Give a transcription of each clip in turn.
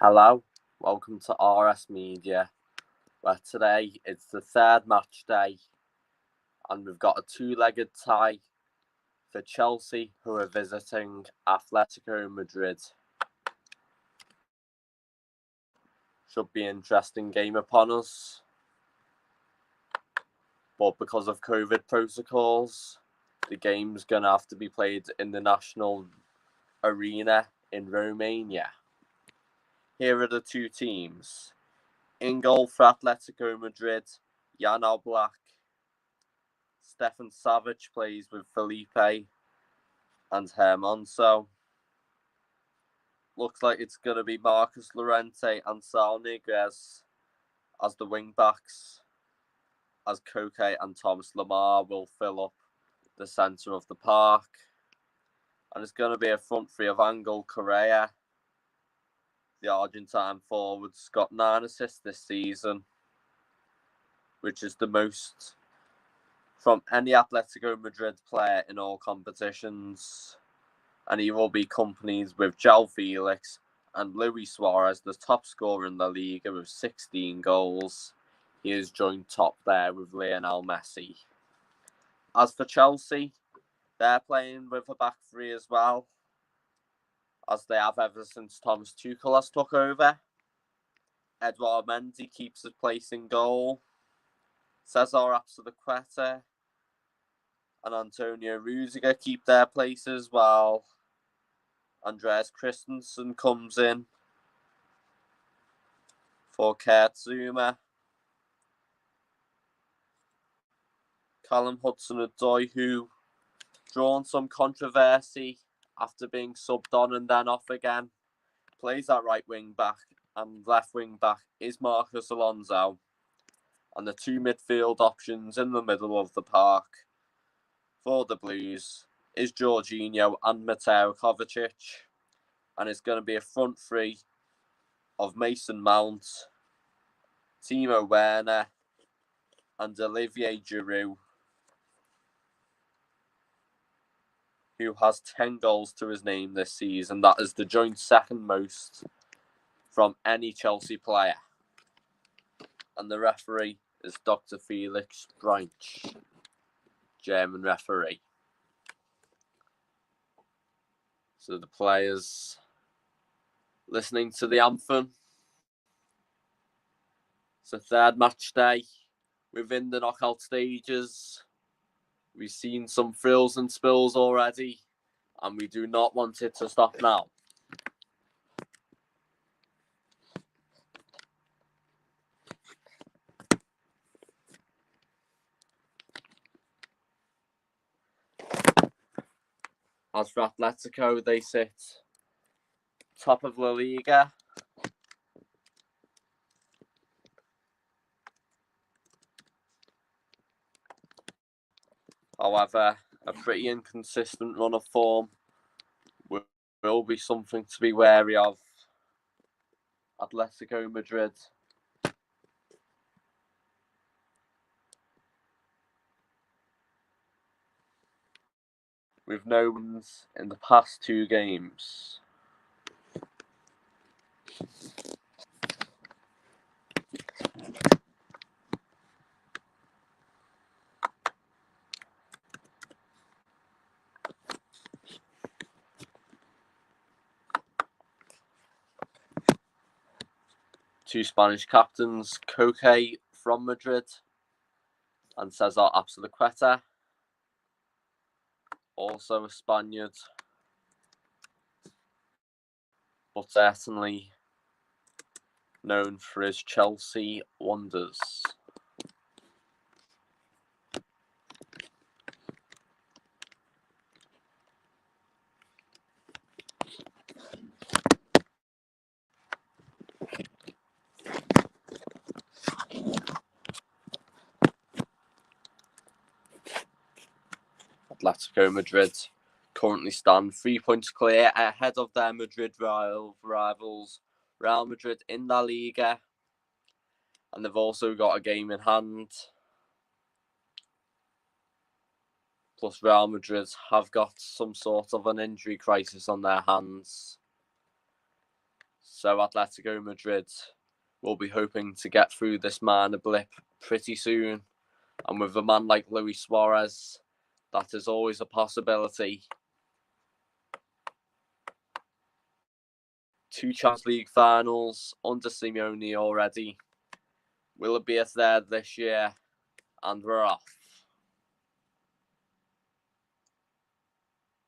Hello, welcome to RS Media, where today it's the third match day and we've got a two-legged tie for Chelsea, who are visiting Atletico Madrid. Should be an interesting game upon us, but because of COVID protocols, the game's going to have to be played in the national arena in Romania. Here are the two teams. In goal for Atletico Madrid, Jan Oblak. Stefan Savic plays with Felipe and Hermoso. Looks like it's going to be Marcus Llorente and Saul Niguez as the wing-backs, as Koke and Thomas Lemar will fill up the centre of the park. And it's going to be a front three of Angel Correa. The Argentine forward's got 9 assists this season, which is the most from any Atletico Madrid player in all competitions. And he will be accompanied with João Felix and Luis Suarez, the top scorer in La Liga with 16 goals. He is joined top there with Lionel Messi. As for Chelsea, they're playing with a back three as well, as they have ever since Thomas Tuchel has took over. Edouard Mendy keeps his place in goal. Cesar Azpilicueta and Antonio Rudiger keep their places, while Andreas Christensen comes in for Kurt Zouma. Callum Hudson-Odoi, who drawn some controversy after being subbed on and then off again, plays at right wing back, and left wing back is Marcos Alonso. And the two midfield options in the middle of the park for the Blues is Jorginho and Mateo Kovacic. And it's going to be a front three of Mason Mount, Timo Werner, and Olivier Giroud, who has 10 goals to his name this season. That is the joint second most from any Chelsea player. And the referee is Dr. Felix Brinch, German referee. So the players listening to the anthem. It's the third match day within the knockout stages. We've seen some frills and spills already, and we do not want it to stop now. As for Atletico, they sit top of La Liga. However, a pretty inconsistent run of form will be something to be wary of. Atletico Madrid. With no wins in the past 2 games. Two Spanish captains, Koke from Madrid and Cesar Azpilicueta, also a Spaniard, but certainly known for his Chelsea wonders. Atletico Madrid currently stand 3 points clear ahead of their Madrid rivals Real Madrid in La Liga, and they've also got a game in hand. Plus, Real Madrid have got some sort of an injury crisis on their hands. So Atletico Madrid will be hoping to get through this minor blip pretty soon. And with a man like Luis Suarez, that is always a possibility. 2 Champions League finals under Simeone already. Will it be a third this year? And we're off.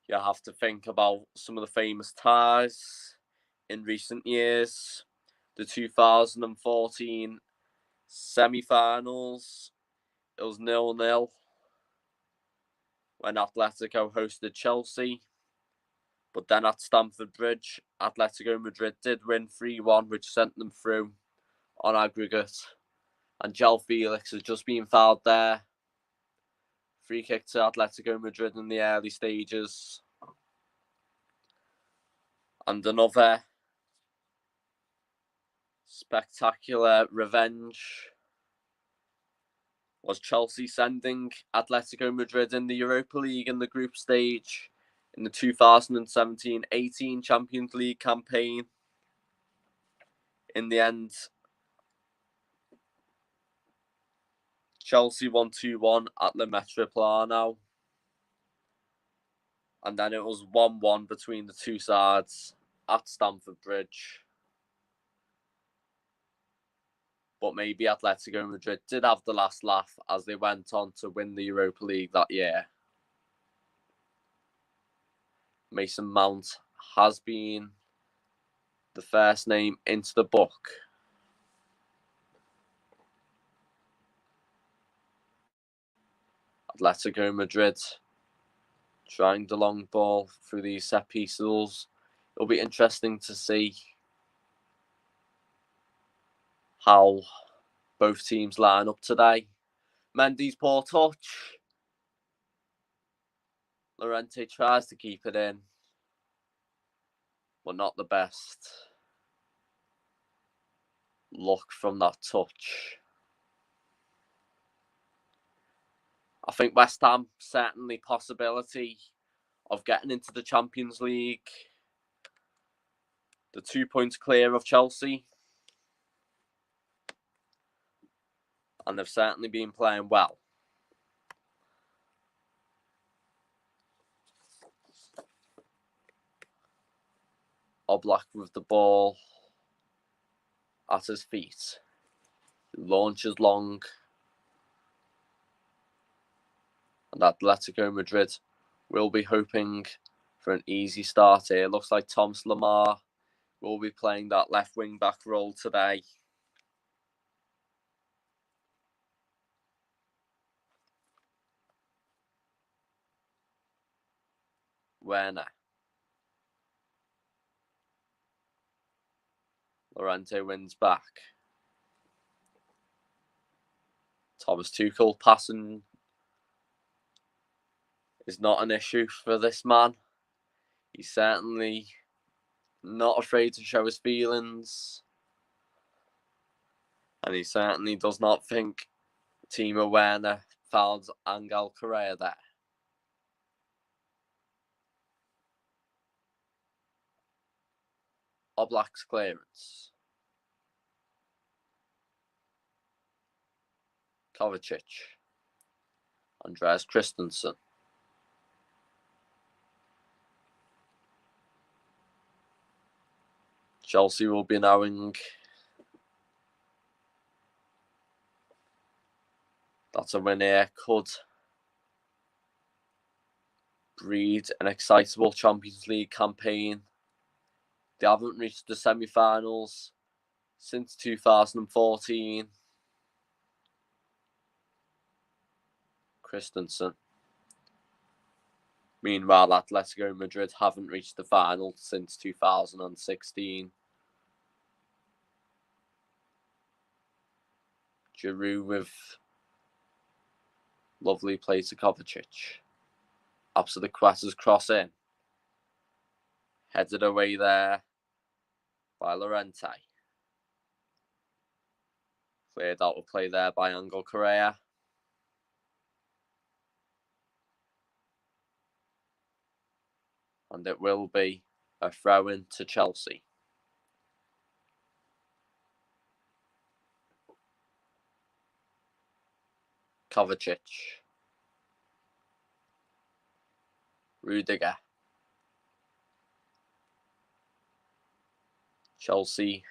You have to think about some of the famous ties in recent years. The 2014 semi-finals, it was 0-0 when Atletico hosted Chelsea. But then at Stamford Bridge, Atletico Madrid did win 3-1, which sent them through on aggregate. And João Felix has just been fouled there. Free kick to Atletico Madrid in the early stages. And another spectacular revenge was Chelsea sending Atletico Madrid in the Europa League in the group stage in the 2017-18 Champions League campaign. In the end, Chelsea won 2-1 at La Metropolitano. And then it was 1-1 between the two sides at Stamford Bridge. But maybe Atletico Madrid did have the last laugh as they went on to win the Europa League that year. Mason Mount has been the first name into the book. Atletico Madrid trying the long ball through these set pieces. It'll be interesting to see how both teams line up today. Mendy's poor touch. Llorente tries to keep it in, but not the best luck from that touch. I think West Ham certainly possibility of getting into the Champions League. The 2 points clear of Chelsea. And they've certainly been playing well. Oblak with the ball at his feet. Launches long. And Atletico Madrid will be hoping for an easy start here. Looks like Thomas Lemar will be playing that left wing back role today. Werner. Llorente wins back. Thomas Tuchel passing is not an issue for this man. He's certainly not afraid to show his feelings. And he certainly does not think Timo Werner fouled Angel Correa there. Oblak's clearance. Kovacic. Andreas Christensen. Chelsea will be knowing that a win here could breed an excitable Champions League campaign. They haven't reached the semi-finals since 2014. Christensen. Meanwhile, Atletico Madrid haven't reached the final since 2016. Giroud with lovely play to Kovacic. Absalikueta's cross in. Headed away there by Llorente. Cleared out of play there by Angel Correa. And it will be a throw-in to Chelsea. Kovacic. Rudiger. Chelsea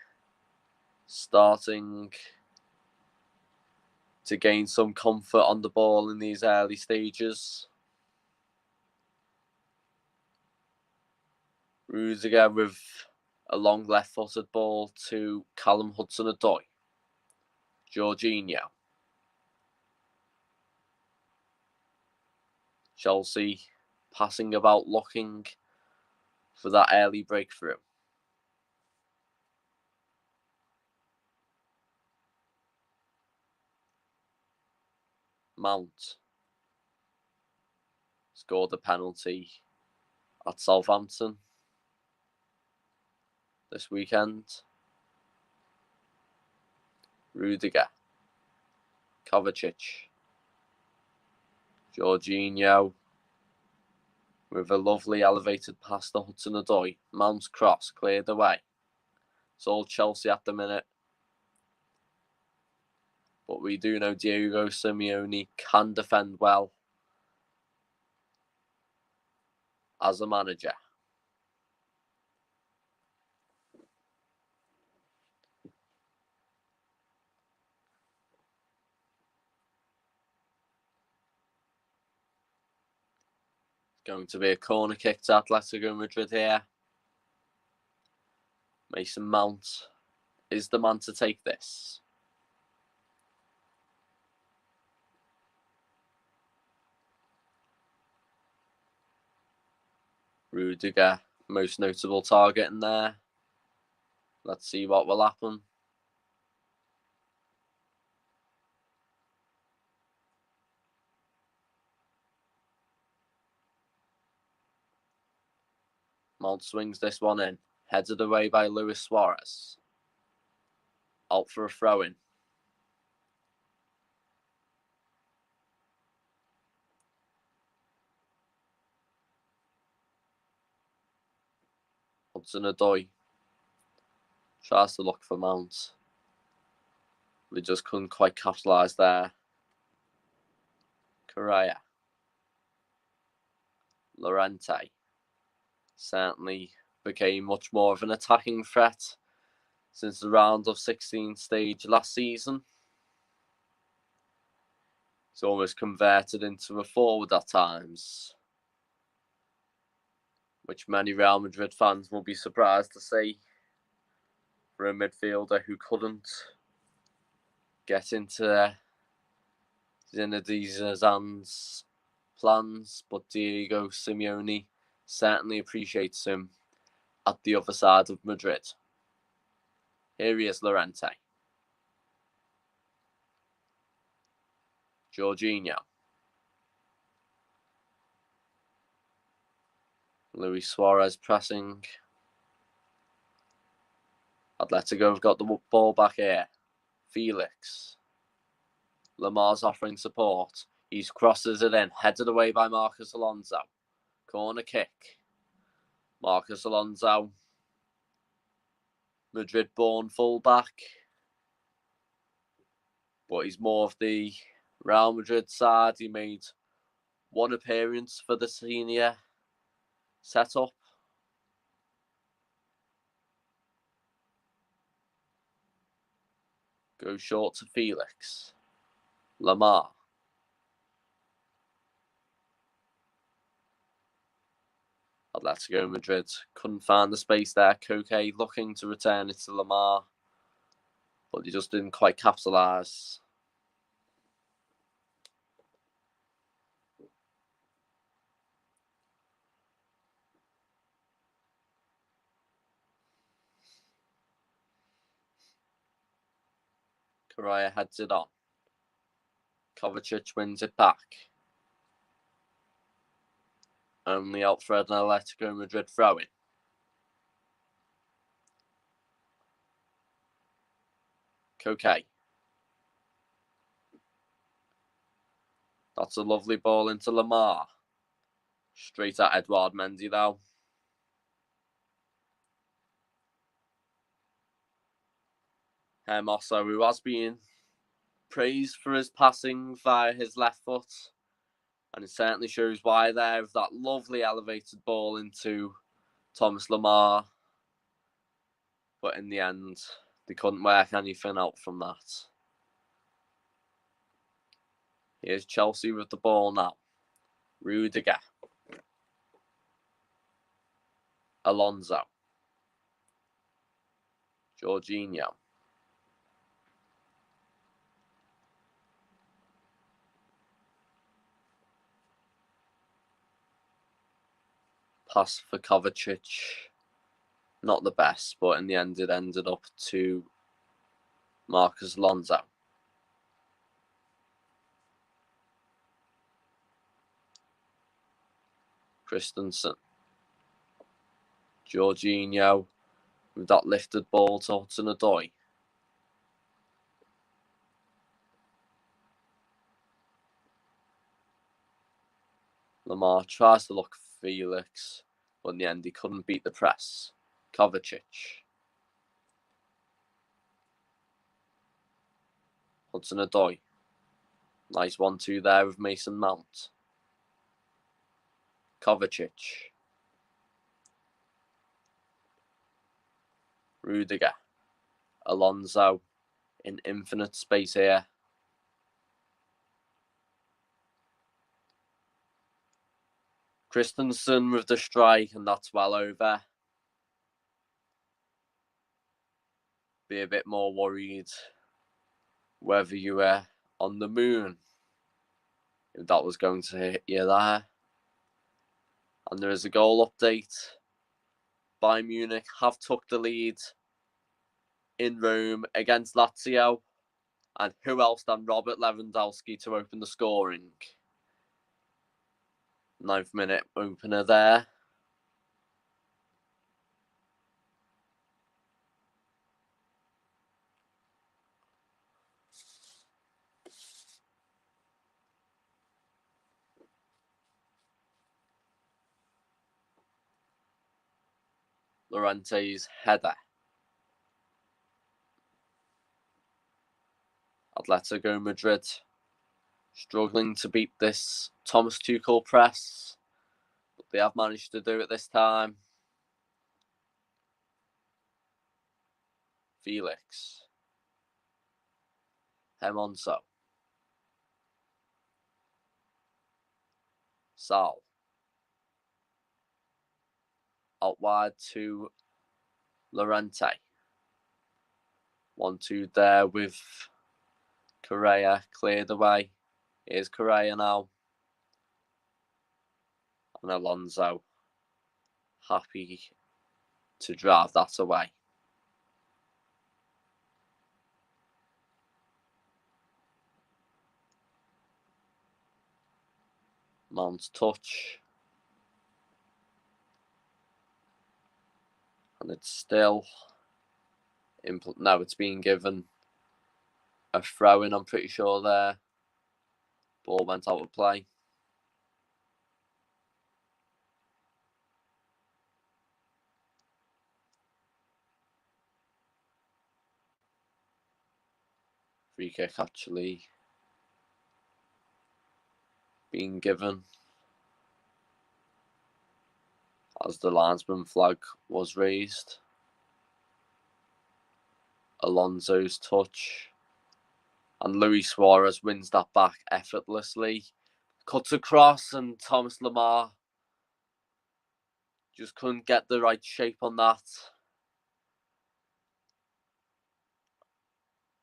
starting to gain some comfort on the ball in these early stages. Rudiger with a long left-footed ball to Callum Hudson-Odoi. Jorginho. Chelsea passing about, looking for that early breakthrough. Mount scored a penalty at Southampton this weekend. Rudiger. Kovacic. Jorginho with a lovely elevated pass to Hudson-Odoi. Mount's cross cleared away. It's all Chelsea at the minute. But we do know Diego Simeone can defend well as a manager. Going to be a corner kick to Atlético Madrid here. Mason Mount is the man to take this. Rudiger, most notable target in there. Let's see what will happen. Mount swings this one in. Headed away by Luis Suarez. Out for a throw-in. Hudson-Odoi tries to look for Mount. We just couldn't quite capitalise there. Correa. Llorente certainly became much more of an attacking threat since the round of 16 stage last season. He's almost converted into a forward at times, which many Real Madrid fans will be surprised to see for a midfielder who couldn't get into Zinedine Zidane's plans, but Diego Simeone certainly appreciates him at the other side of Madrid. Here he is, Llorente. Jorginho. Luis Suarez pressing. Atletico have got the ball back here. Felix. Lamar's offering support. He crosses it in, headed away by Marcos Alonso. Corner kick. Marcos Alonso. Madrid-born fullback. But he's more of the Real Madrid side. He made one appearance for the senior setup. Goes short to Felix. Lamar. Atletico Madrid couldn't find the space there. Koke looking to return it to Lamar, but he just didn't quite capitalise. Correa heads it on. Kovacic wins it back. Only out for an Atletico Madrid throw-in. Koke. That's a lovely ball into Lamar. Straight at Edouard Mendy though. Hermoso, who has been praised for his passing via his left foot. And it certainly shows why there, with that lovely elevated ball into Thomas Lemar. But in the end, they couldn't work anything out from that. Here's Chelsea with the ball now. Rudiger. Alonso. Jorginho. Pass for Kovacic. Not the best, but in the end it ended up to Marcus Alonso. Christensen. Jorginho with that lifted ball to Hudson-Odoi. Lemar tries to look for Felix, but in the end he couldn't beat the press. Kovacic. Hudson-Odoi. Nice 1-2 there with Mason Mount. Kovacic. Rudiger. Alonso in infinite space here. Christensen with the strike, and that's well over. Be a bit more worried whether you were on the moon, if that was going to hit you there. And there is a goal update. Bayern Munich have took the lead in Rome against Lazio. And who else than Robert Lewandowski to open the scoring? 9th minute opener there. Llorente's header. Atletico Madrid struggling to beat this Thomas Tuchel press, but they have managed to do it this time. Felix. Hermoso. Sal. Out wide to Llorente. 1-2 there with Correa, cleared away. Here's Correa now. And Alonso happy to drive that away. Mount's touch. And it's still... now it's being given a throw-in, I'm pretty sure there. Ball went out of play. Free kick actually being given as the linesman flag was raised. Alonso's touch. And Luis Suarez wins that back effortlessly. Cuts across and Thomas Lemar just couldn't get the right shape on that.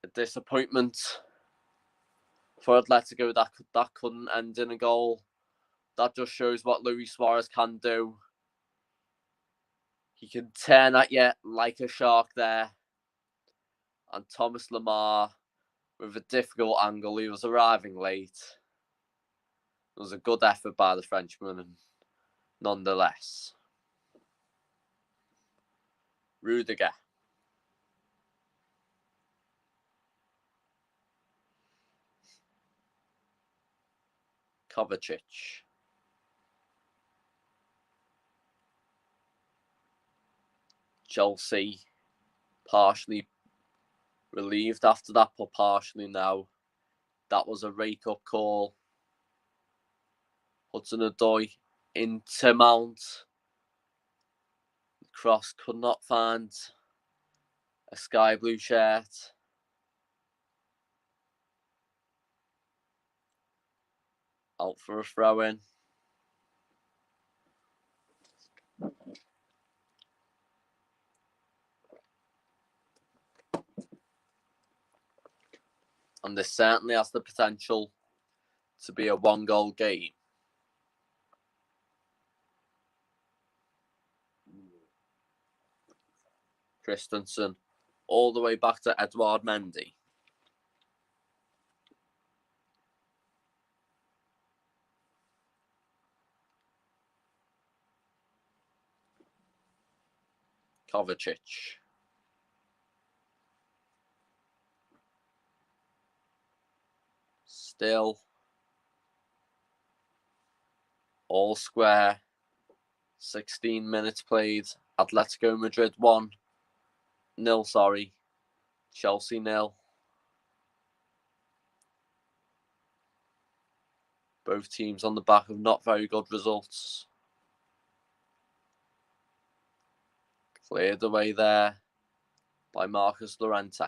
A disappointment for Atletico that couldn't end in a goal. That just shows what Luis Suarez can do. He can turn at you like a shark there. And Thomas Lemar, with a difficult angle, he was arriving late. It was a good effort by the Frenchman, and nonetheless. Rudiger. Kovacic. Chelsea partially relieved after that, but partially now That was a rake-up call. Hudson-Odoi into Mount. Cross could not find a sky blue shirt. Out for a throw-in. And this certainly has the potential to be a one-goal game. Christensen all the way back to Edouard Mendy. Kovacic. Still all square. 16 minutes played. Atletico Madrid 1-0, Chelsea 0. Both teams on the back of not very good results. Cleared away there by Marcus Llorente.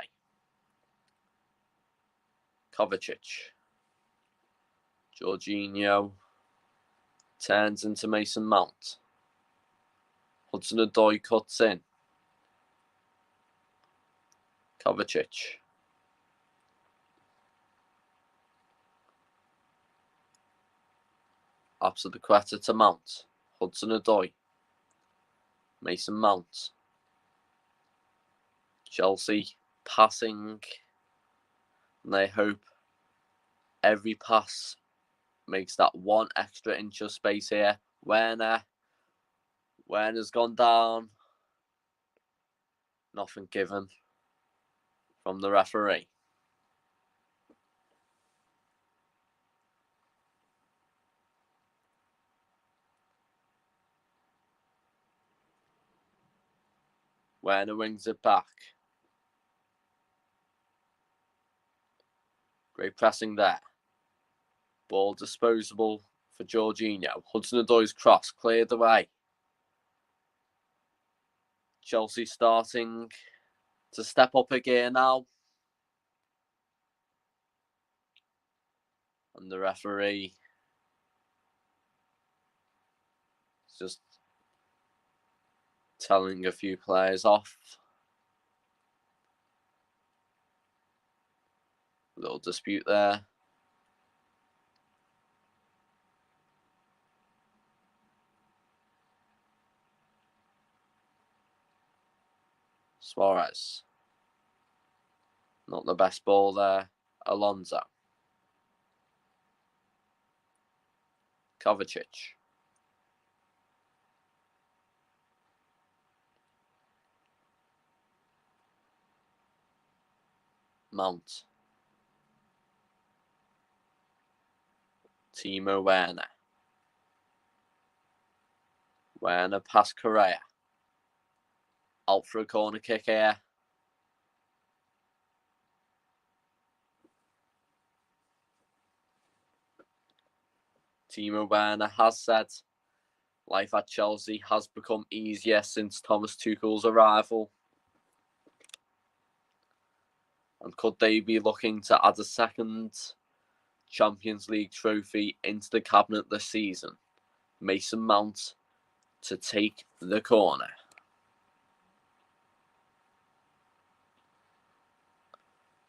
Kovacic. Jorginho turns into Mason Mount. Hudson-Odoi cuts in. Kovacic. Apsiliqueta to Mount. Hudson-Odoi. Mason Mount. Chelsea passing. And they hope every pass makes that one extra inch of space here. Werner's gone down. Nothing given from the referee. Werner wings it back. Great pressing there. Ball disposable for Jorginho. Hudson-Odoi's cross cleared away. Chelsea starting to step up a gear now. And the referee is just telling a few players off. Little dispute there. Suarez. Not the best ball there. Alonso. Kovacic. Mount. Timo Werner. Werner past Correa. Out for a corner kick here. Timo Werner has said life at Chelsea has become easier since Thomas Tuchel's arrival. And could they be looking to add a second Champions League trophy into the cabinet this season? Mason Mount to take the corner.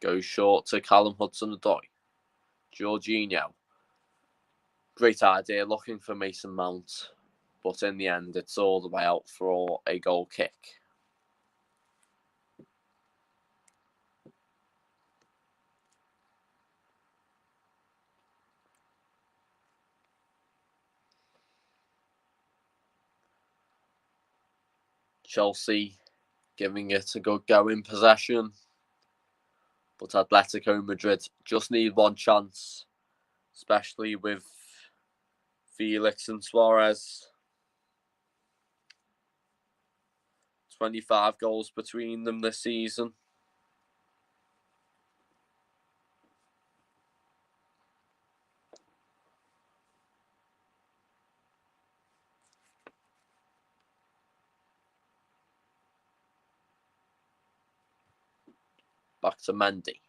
Goes short to Callum Hudson-Odoi. Jorginho. Great idea looking for Mason Mount. But in the end, it's all the way out for a goal kick. Chelsea giving it a good go in possession. But Atletico Madrid just need one chance, especially with Felix and Suarez. 25 goals between them this season. Back to Mendy.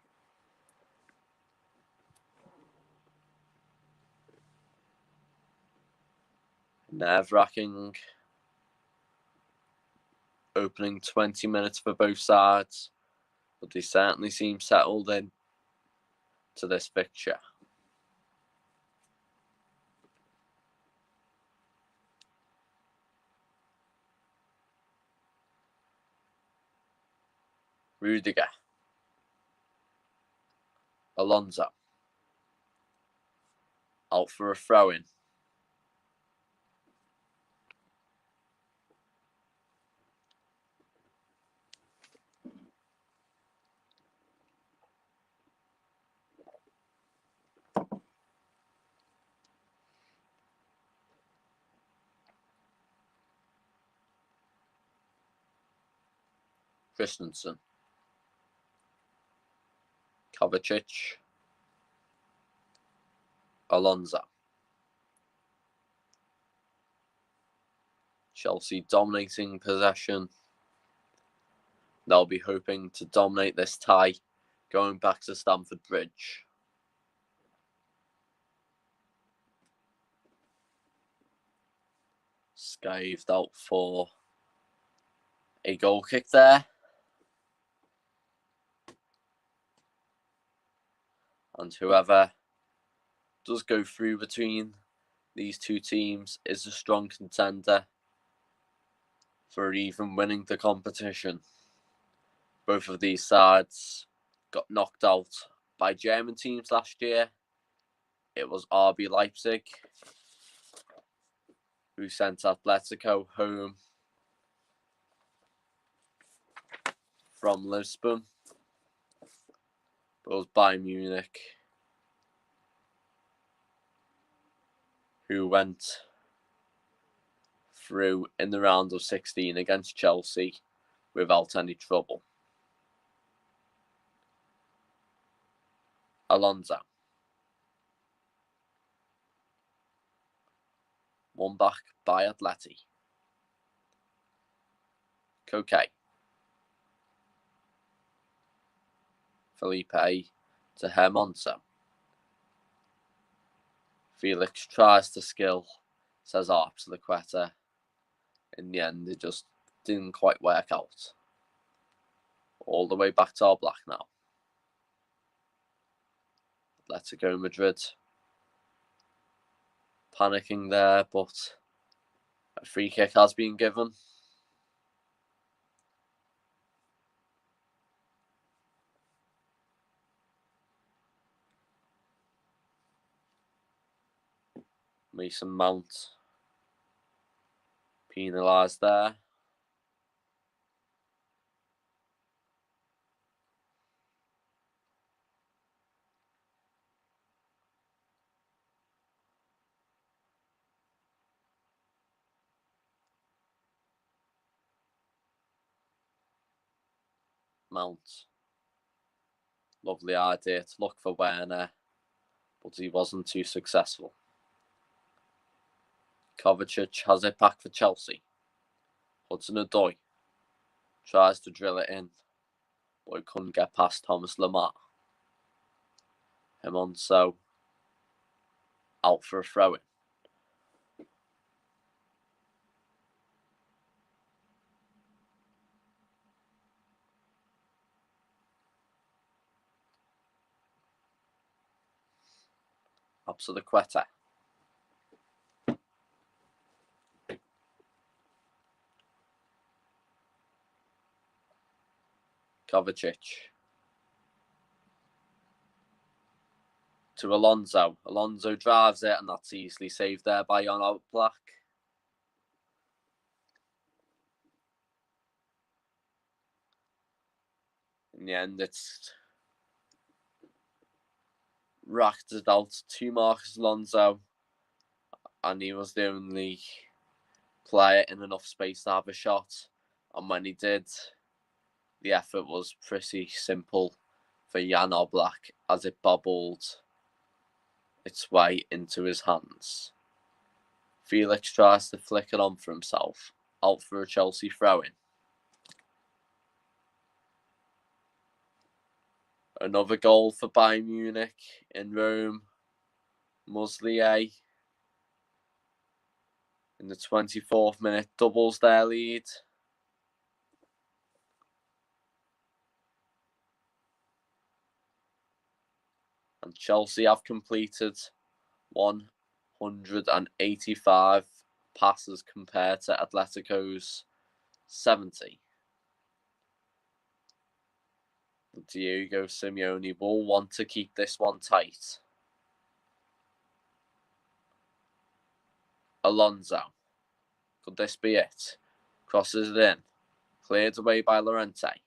Nerve-wracking opening 20 minutes for both sides, but they certainly seem settled in to this fixture. Rudiger. Alonso. Out for a throw-in. Christensen. Kovacic. Alonso. Chelsea dominating possession. They'll be hoping to dominate this tie going back to Stamford Bridge. Scathed out for a goal kick there. And whoever does go through between these two teams is a strong contender for even winning the competition. Both of these sides got knocked out by German teams last year. It was RB Leipzig who sent Atletico home from Lisbon. But it was Bayern Munich who went through in the round of 16 against Chelsea without any trouble. Alonso. Won back by Atleti. Koke. Felipe to Hermonso. Felix tries to skill Cesar to the Quetta. In the end, it just didn't quite work out. All the way back to our black now. Atletico Madrid panicking there, but a free kick has been given. Mason Mount penalised there. Mount. Lovely idea to look for Werner, but he wasn't too successful. Kovacic has it back for Chelsea. Hudson-Odoi tries to drill it in, but he couldn't get past Thomas Lemar. Hermonso out for a throw-in. Up to the Quetta. Kovacic. To Alonso. Alonso drives it, and that's easily saved there by Jan Oblak. In the end, it's racked it out to Marcus Alonso, and he was the only player in enough space to have a shot. And when he did, the effort was pretty simple for Jan Oblak as it bobbled its way into his hands. Felix tries to flick it on for himself, out for a Chelsea throw-in. Another goal for Bayern Munich in Rome. Muslier in the 24th minute doubles their lead. And Chelsea have completed 185 passes compared to Atletico's 70. Diego Simeone will want to keep this one tight. Alonso. Could this be it? Crosses it in. Cleared away by Llorente.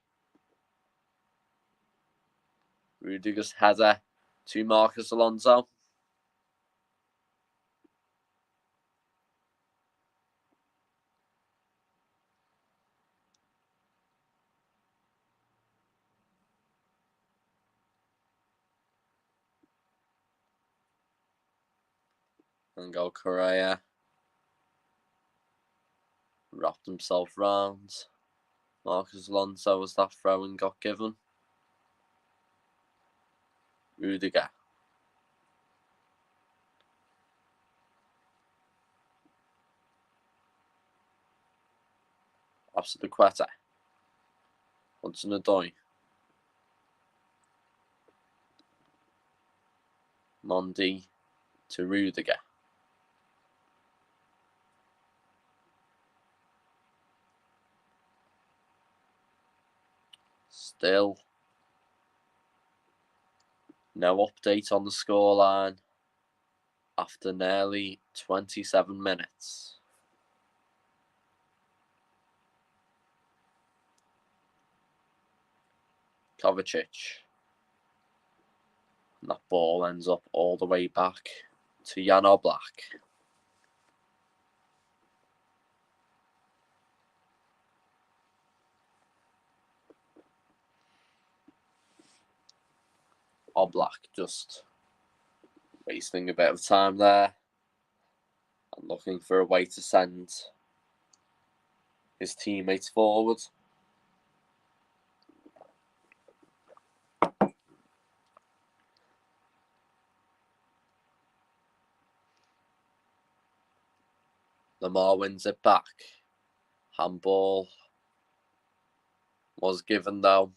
Rudiger's header to Marcus Alonso. Angel Correa wrapped himself round Marcus Alonso as that throw-in got given. Rudiger. Azpilicueta. Hudson-Odoi. Mondi to Rudiger. Still no update on the scoreline after nearly 27 minutes. Kovacic. And that ball ends up all the way back to Jan Oblak. Oblak just wasting a bit of time there and looking for a way to send his teammates forward. Lamar wins it back. Handball was given though.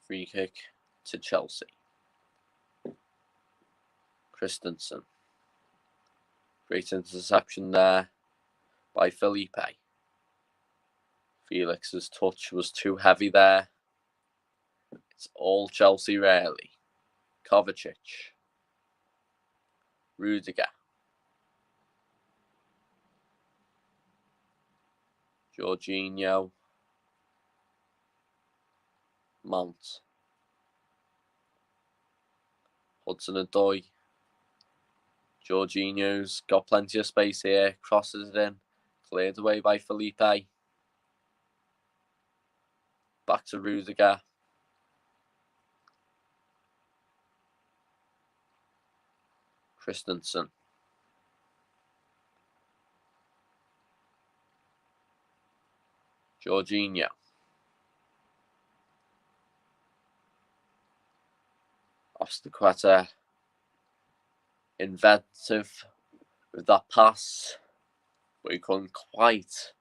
Free kick to Chelsea. Christensen. Great interception there by Felipe. Felix's touch was too heavy there. It's all Chelsea really. Kovacic. Rudiger. Jorginho. Mount. Hudson-Odoi. Jorginho's got plenty of space here. Crosses it in. Cleared away by Felipe. Back to Rudiger. Christensen. Jorginho. Azpilicueta. Inventive with that pass, but he couldn't quite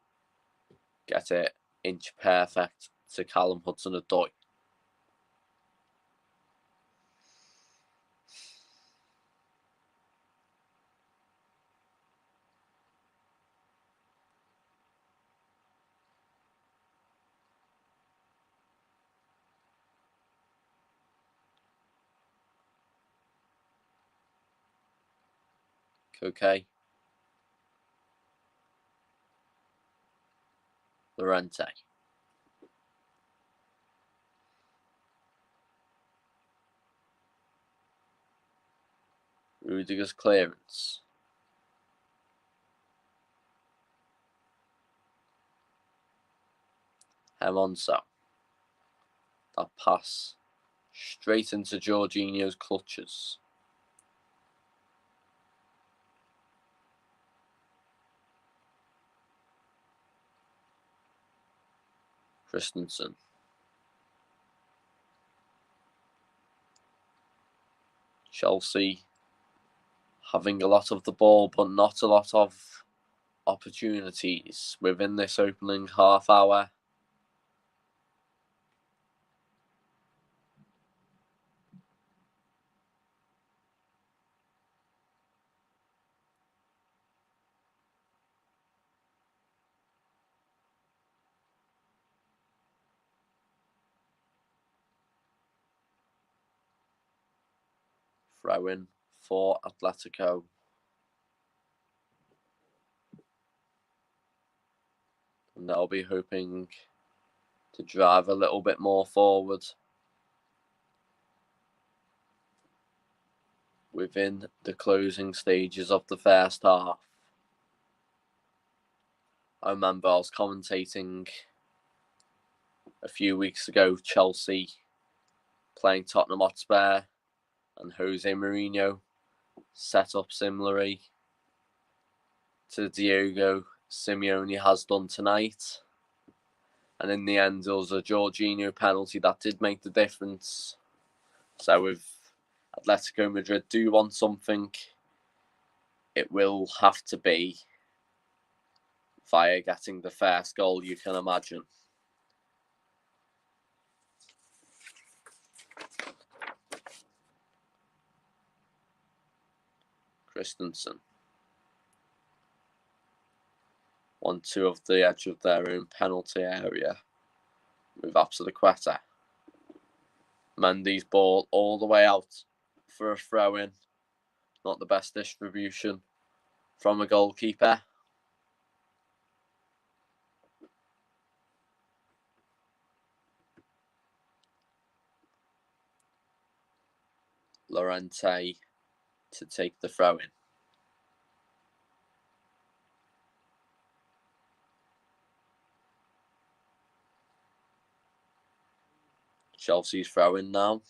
get it inch perfect to Callum Hudson-Odoi. Okay. Llorente. Rudiger's clearance. Hermoso. That pass straight into Jorginho's clutches. Christensen. Chelsea having a lot of the ball, but not a lot of opportunities within this opening half hour. Throw in for Atletico. And they'll be hoping to drive a little bit more forward within the closing stages of the first half. I remember I was commentating a few weeks ago, Chelsea playing Tottenham Hotspur, and Jose Mourinho set up similarly to Diego Simeone has done tonight. And in the end, there was a Jorginho penalty that did make the difference. So if Atletico Madrid do want something, it will have to be via getting the first goal, you can imagine. Christensen. 1-2 of the edge of their own penalty area. Move up to the Quetta. Mendy's ball all the way out for a throw-in. Not the best distribution from a goalkeeper. Llorente to take the throw-in. Chelsea's throw-in now.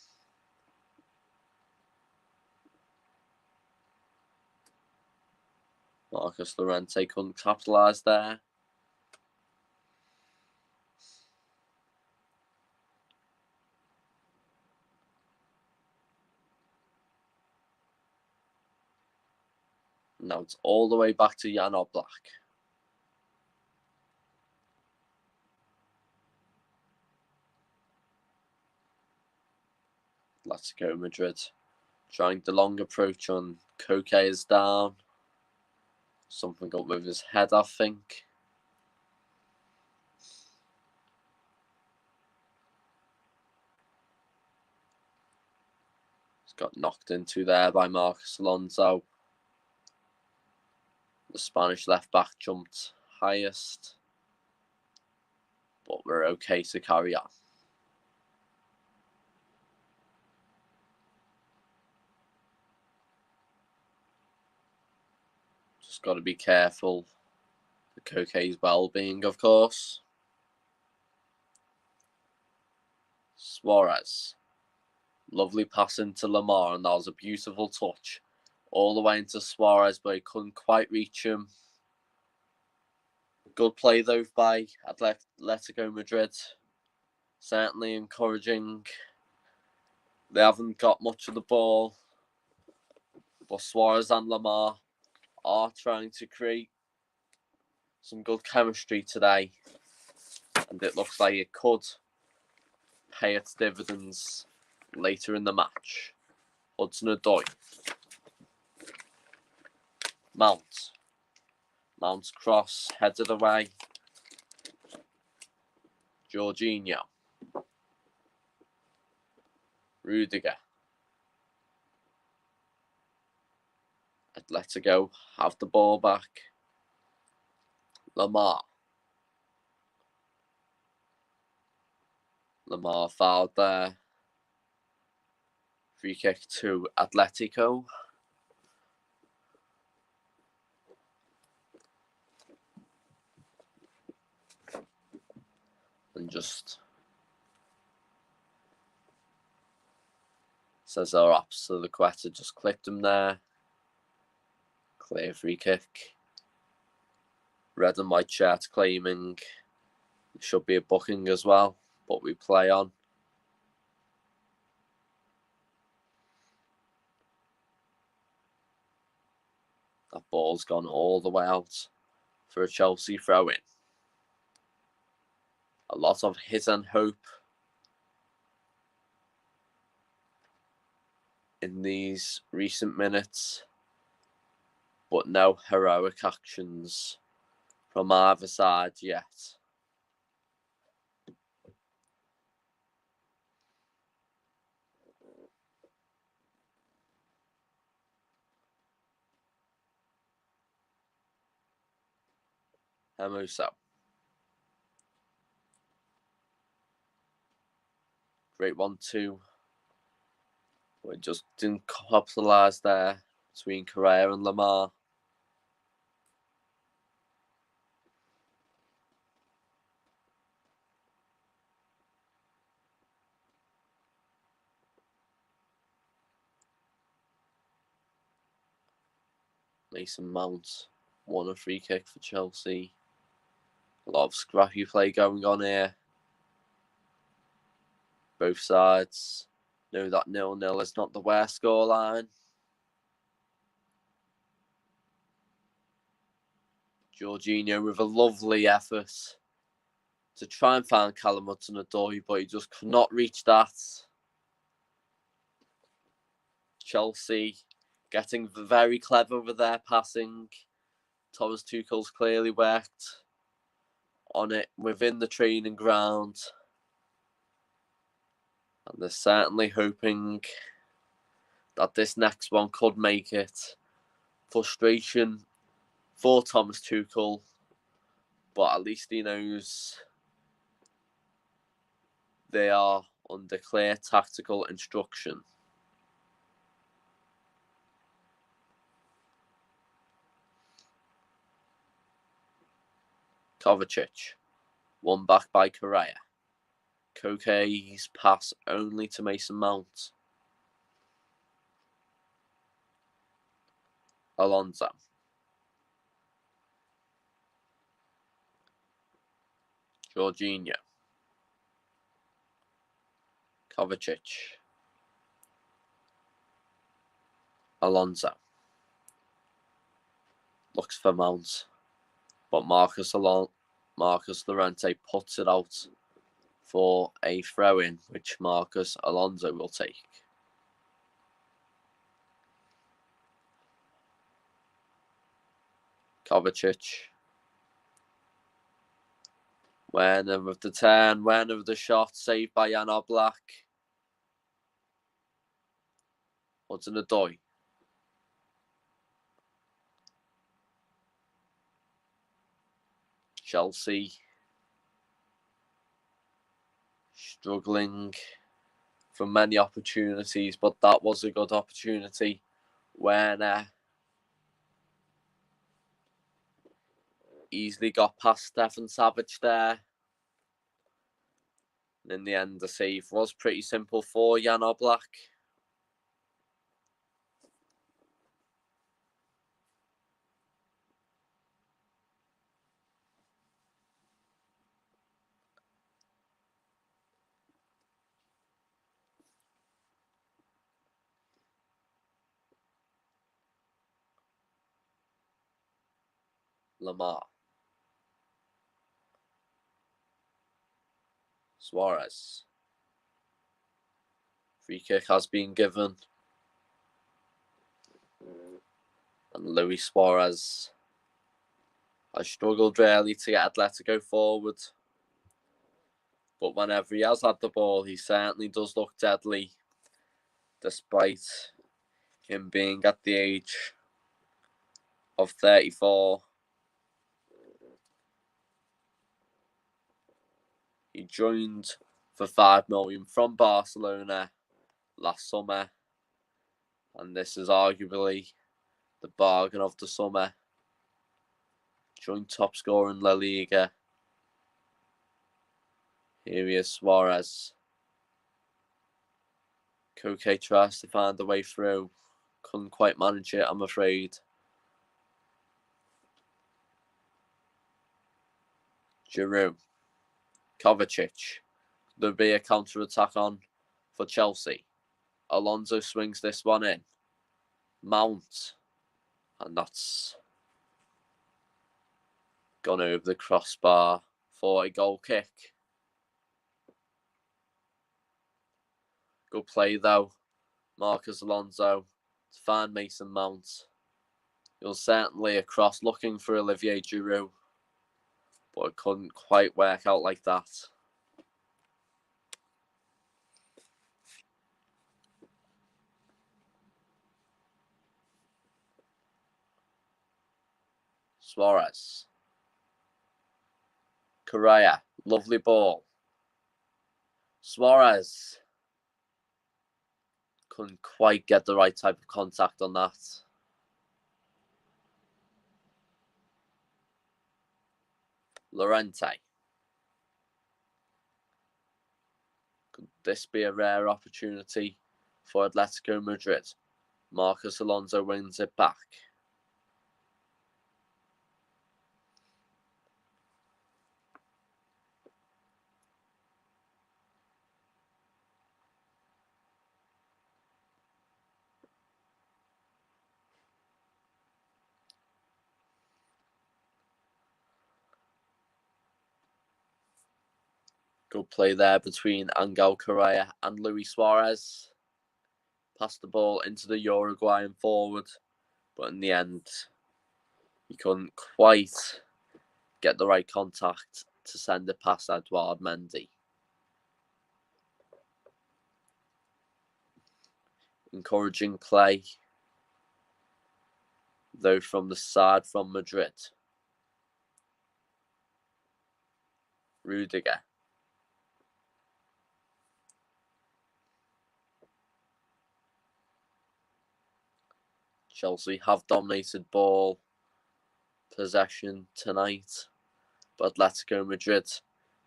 Marcus Llorente couldn't capitalise there. Now it's all the way back to Jan Oblak. Atletico Madrid trying the long approach on Koke is down. Something up with his head, I think. He's got knocked into there by Marcos Alonso. The Spanish left back jumped highest, but we're okay to carry on. Just got to be careful. The Koke's well-being, of course. Suarez. Lovely pass into Lamar, and that was a beautiful touch. All the way into Suarez, but he couldn't quite reach him. Good play, though, by Atletico Madrid. Certainly encouraging. They haven't got much of the ball, but Suarez and Lamar are trying to create some good chemistry today, and it looks like it could pay its dividends later in the match. Hudson-Odoi. Mount's cross, headed away. Jorginho. Rudiger. Atletico have the ball back. Lamar fouled there. Free kick to Atletico. And just Says our Azpilicueta just clipped him there. Clear free kick. Red and white shirt claiming it should be a booking as well, but we play on. That ball's gone all the way out for a Chelsea throw-in. A lot of hit and hope in these recent minutes, but no heroic actions from either side yet. Hermoso. Great 1-2. We just didn't capitalise there between Correa and Lamar. Mason Mount won a free kick for Chelsea. A lot of scrappy play going on here. Both sides know that 0-0 is not the worst scoreline. Jorginho with a lovely effort to try and find Callum Hudson-Odoi, but he just could not reach that. Chelsea getting very clever with their passing. Thomas Tuchel's clearly worked on it within the training ground. And they're certainly hoping that this next one could make it. Frustration for Thomas Tuchel, but at least he knows they are under clear tactical instruction. Kovacic, won back by Correa. Koke's pass only to Mason Mount. Alonso. Jorginho. Kovacic. Alonso. Looks for Mount, but Marcus Llorente puts it out for a throw-in, which Marcus Alonso will take. Kovacic. Werner with the turn, Werner with the shot, saved by Jan Oblak. Hudson-Odoi. Chelsea struggling for many opportunities, but that was a good opportunity. Werner easily got past Stefan Savic there. And in the end, the save was pretty simple for Jan Oblak. Lamar. Suarez. Free kick has been given. And Luis Suarez has struggled really to get Atletico forward. But whenever he has had the ball, he certainly does look deadly, despite him being at the age of 34. He joined for $5 million from Barcelona last summer, and this is arguably the bargain of the summer. Joint top scorer in La Liga. Here he is, Suarez. Koke tries to find the way through. Couldn't quite manage it, I'm afraid. Giroud. Kovacic. There'll be a counter-attack on for Chelsea. Alonso swings this one in. Mount. And that's gone over the crossbar for a goal kick. Good play though. Marcus Alonso to find Mason Mount. It was certainly a cross looking for Olivier Giroud, but it couldn't quite work out like that. Suarez. Correa. Lovely ball. Suarez. Couldn't quite get the right type of contact on that. Llorente. Could this be a rare opportunity for Atletico Madrid? Marcus Alonso wins it back. Good play there between Angel Correa and Luis Suarez. Passed the ball into the Uruguayan forward, but in the end, he couldn't quite get the right contact to send it past Edouard Mendy. Encouraging play, though, from the side from Madrid. Rudiger. Chelsea have dominated ball possession tonight, but Atletico Madrid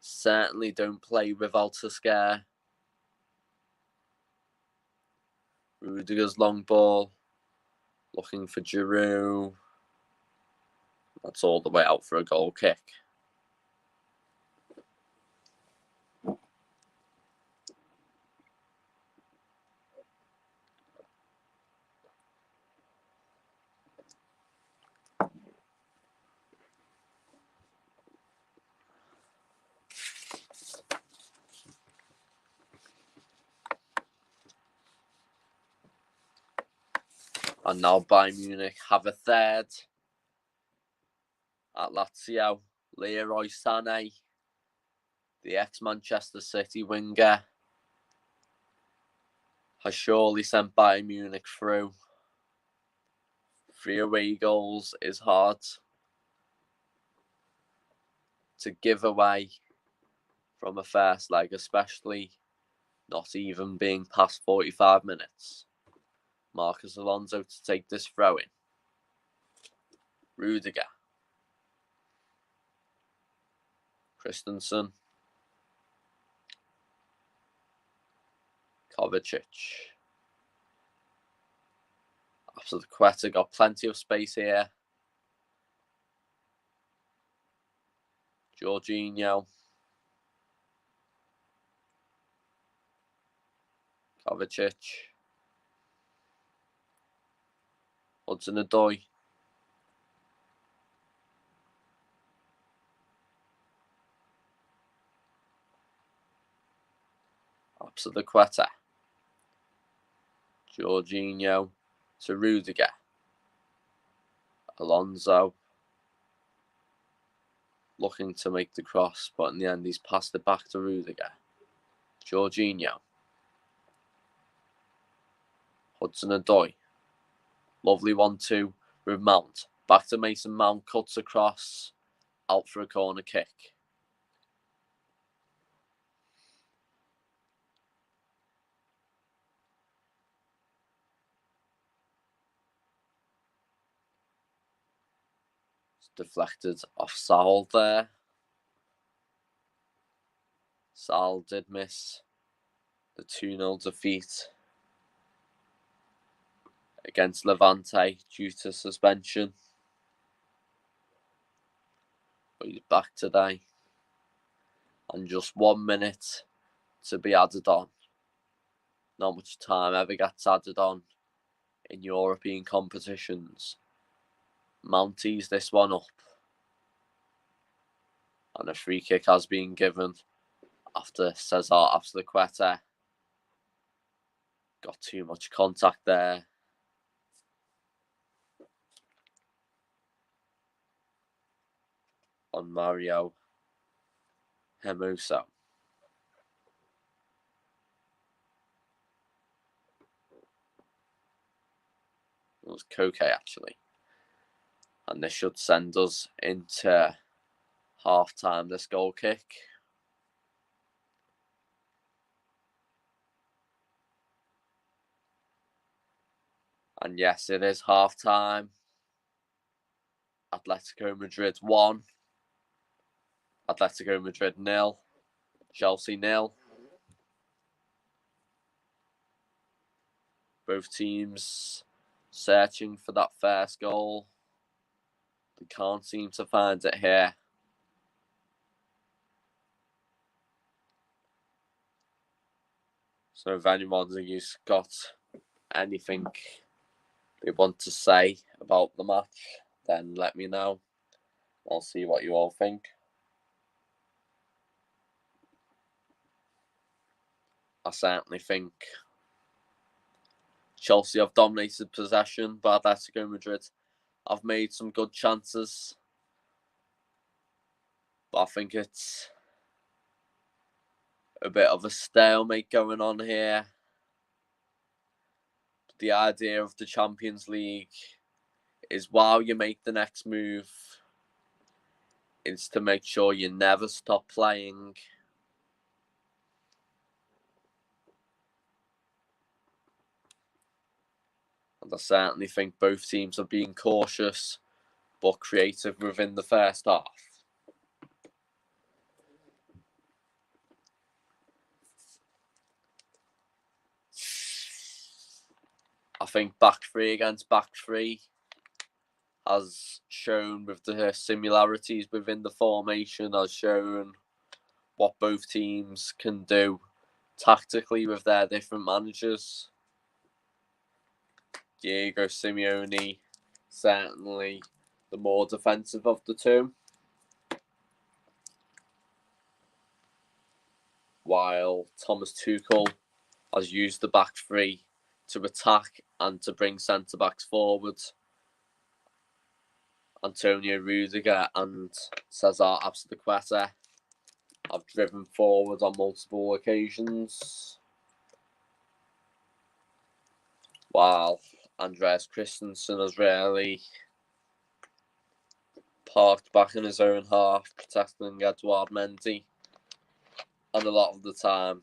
certainly don't play without a scare. Rudiger's long ball, looking for Giroud. That's all the way out for a goal kick. And now Bayern Munich have a third. At Lazio, Leroy Sané, the ex-Manchester City winger, has surely sent Bayern Munich through. 3 away goals is hard to give away from a first leg, especially not even being past 45 minutes. Marcus Alonso to take this throw in. Rudiger. Christensen. Kovacic. Azpilicueta got plenty of space here. Jorginho. Kovacic. Hudson-Odoi. Azpilicueta. Jorginho to Rudiger. Alonso looking to make the cross, but in the end he's passed it back to Rudiger. Jorginho. Hudson-Odoi. Lovely 1-2 with Mount. Back to Mason Mount, cuts across, out for a corner kick. It's deflected off Saul there. Saul did miss the 2-0 defeat against Levante due to suspension. But he's back today. And just 1 minute to be added on. Not much time ever gets added on in European competitions. Mount tees this one up. And a free kick has been given after Cesar Azpilicueta got too much contact there. On Mario Hermoso. It was Koke actually. And this should send us into half time, this goal kick. And yes, it is half time. Atletico Madrid 1. Atletico Madrid 0. Chelsea 0. Both teams searching for that first goal. They can't seem to find it here. So if anyone's got anything they want to say about the match, then let me know. I'll see what you all think. I certainly think Chelsea have dominated possession, but Atletico Madrid have made some good chances. But I think it's a bit of a stalemate going on here. The idea of the Champions League is while you make the next move, is to make sure you never stop playing. And I certainly think both teams are being cautious but creative within the first half. I think back three against back three has shown, with the similarities within the formation, has shown what both teams can do tactically with their different managers. Diego Simeone, certainly the more defensive of the two, while Thomas Tuchel has used the back three to attack and to bring centre-backs forward. Antonio Rudiger and Cesar Azpilicueta have driven forward on multiple occasions, while Andreas Christensen has really parked back in his own half, protecting Edouard Mendy. And a lot of the time,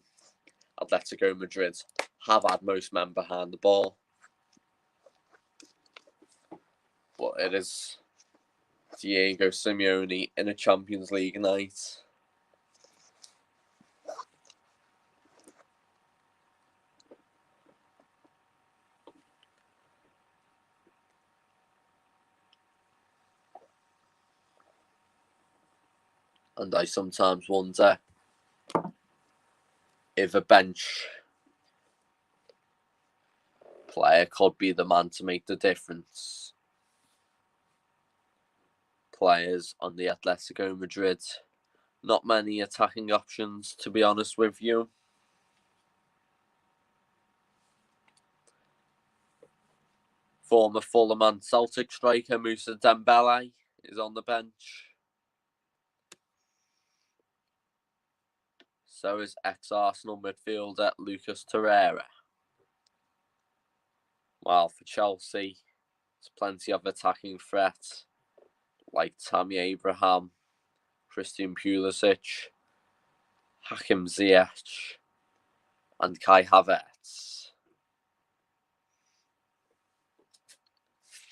Atletico Madrid have had most men behind the ball. But it is Diego Simeone in a Champions League night. And I sometimes wonder if a bench player could be the man to make the difference. Players on the Atletico Madrid, not many attacking options, to be honest with you. Former Fulham and Celtic striker Moussa Dembele is on the bench. So is ex-Arsenal midfielder Lucas Torreira. While for Chelsea, there's plenty of attacking threats like Tammy Abraham, Christian Pulisic, Hakim Ziyech, and Kai Havertz.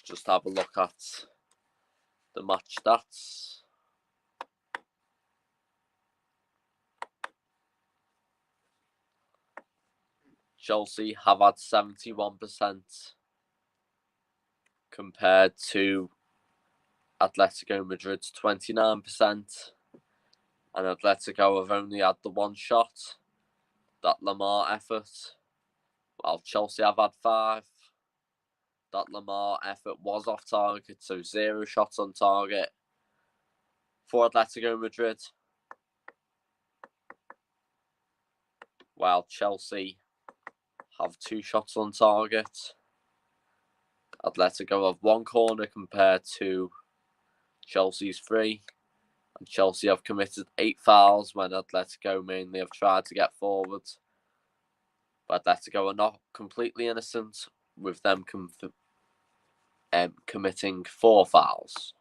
Just have a look at the match stats. Chelsea have had 71% compared to Atletico Madrid's 29%. And Atletico have only had the one shot, that Lamar effort, while Chelsea have had 5. That Lamar effort was off target, so 0 shots on target for Atletico Madrid. While Chelsea have 2 shots on target. Atletico have 1 corner compared to Chelsea's 3. And Chelsea have committed 8 fouls when Atletico mainly have tried to get forward. But Atletico are not completely innocent, with them committing 4 fouls.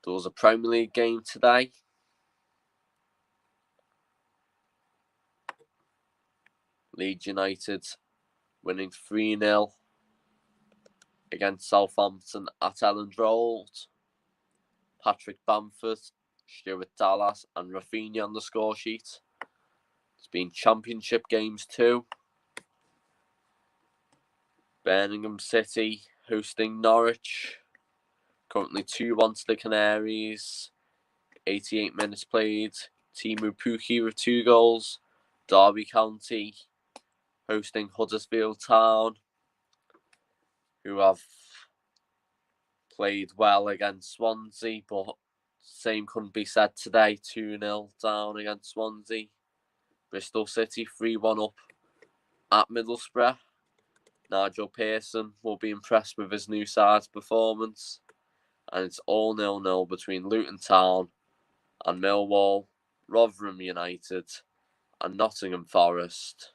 There was a Premier League game today. Leeds United winning 3-0 against Southampton at Elland Road. Patrick Bamford, Stuart Dallas and Rafinha on the score sheet. It's been championship games too. Birmingham City hosting Norwich. Currently 2-1 to the Canaries. 88 minutes played. Timu Pukki with 2 goals. Derby County hosting Huddersfield Town, who have played well against Swansea, but same couldn't be said today. 2-0 down against Swansea. Bristol City 3-1 up at Middlesbrough. Nigel Pearson will be impressed with his new side's performance. And it's all 0-0 between Luton Town and Millwall, Rotherham United and Nottingham Forest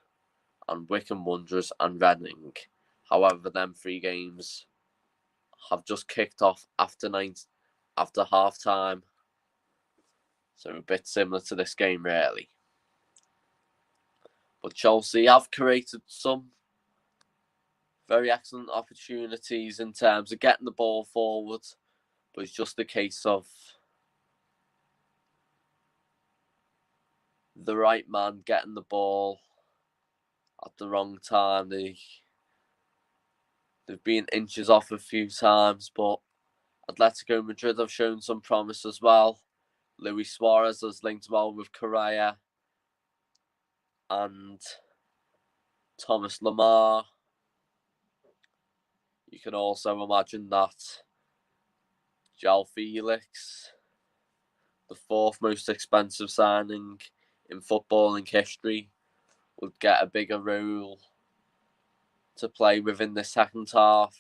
and Wycombe Wanderers and Reading. However, them 3 games have just kicked off after half time. So a bit similar to this game, really. But Chelsea have created some very excellent opportunities in terms of getting the ball forward. But it's just a case of the right man getting the ball at the wrong time. They've been inches off a few times, but Atletico Madrid have shown some promise as well. Luis Suarez has linked well with Correa and Thomas Lamar. You can also imagine that João Felix, the 4th most expensive signing in footballing history, would get a bigger role to play within the second half.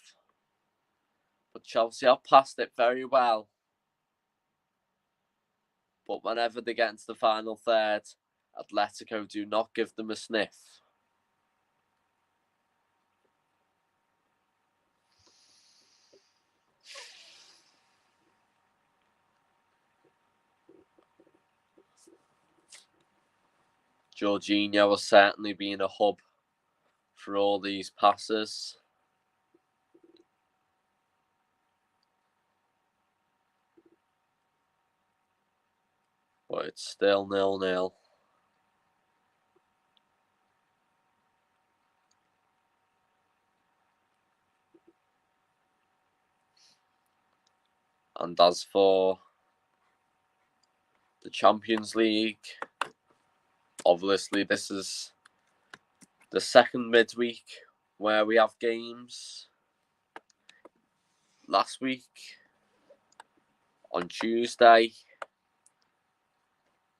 But Chelsea have passed it very well. But whenever they get into the final third, Atletico do not give them a sniff. Jorginho has certainly been a hub for all these passes. But it's still 0-0. And as for the Champions League, obviously this is the second midweek where we have games. Last week, on Tuesday,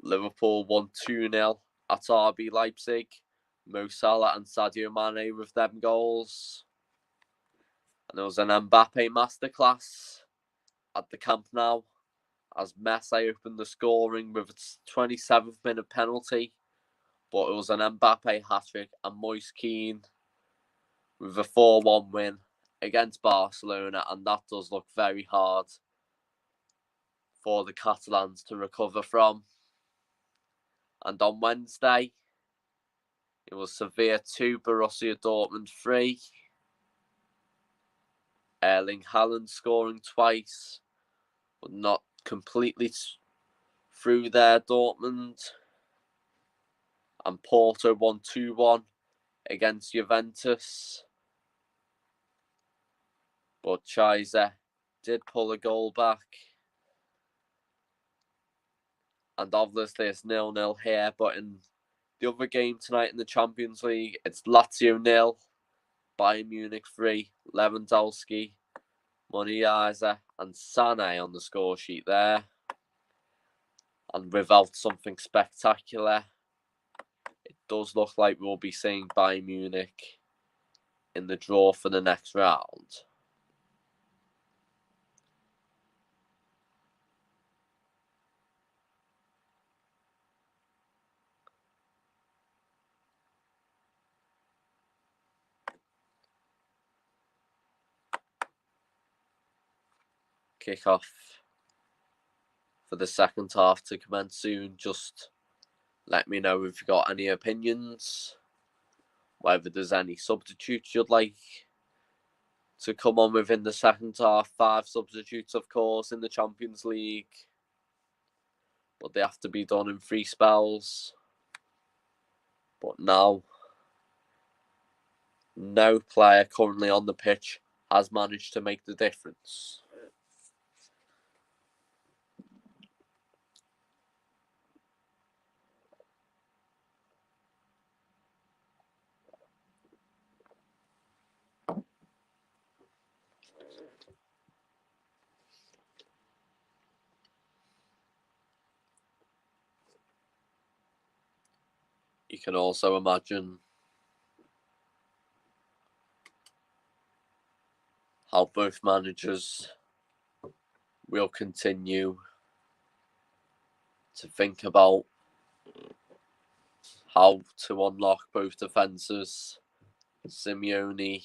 Liverpool won 2-0 at RB Leipzig. Mo Salah and Sadio Mane with them goals. And there was an Mbappe masterclass at the Camp Nou as Messi opened the scoring with its 27th minute penalty. But it was an Mbappe hat-trick and Moise Kean with a 4-1 win against Barcelona, and that does look very hard for the Catalans to recover from. And on Wednesday, it was Sevilla 2, Borussia Dortmund 3. Erling Haaland scoring twice, but not completely through there, Dortmund. And Porto won 2-1 against Juventus. But Chiesa did pull a goal back. And obviously it's 0-0 here. But in the other game tonight in the Champions League, it's Lazio 0, Bayern Munich 3, Lewandowski, Muniaza and Sané on the score sheet there. And without something spectacular, it does look like we'll be seeing Bayern Munich in the draw for the next round. Kick-off for the second half to commence soon. Just let me know if you've got any opinions, whether there's any substitutes you'd like to come on within the second half. 5 substitutes, of course, in the Champions League, but they have to be done in 3 spells. But now, no player currently on the pitch has managed to make the difference. You can also imagine how both managers will continue to think about how to unlock both defences. Simeone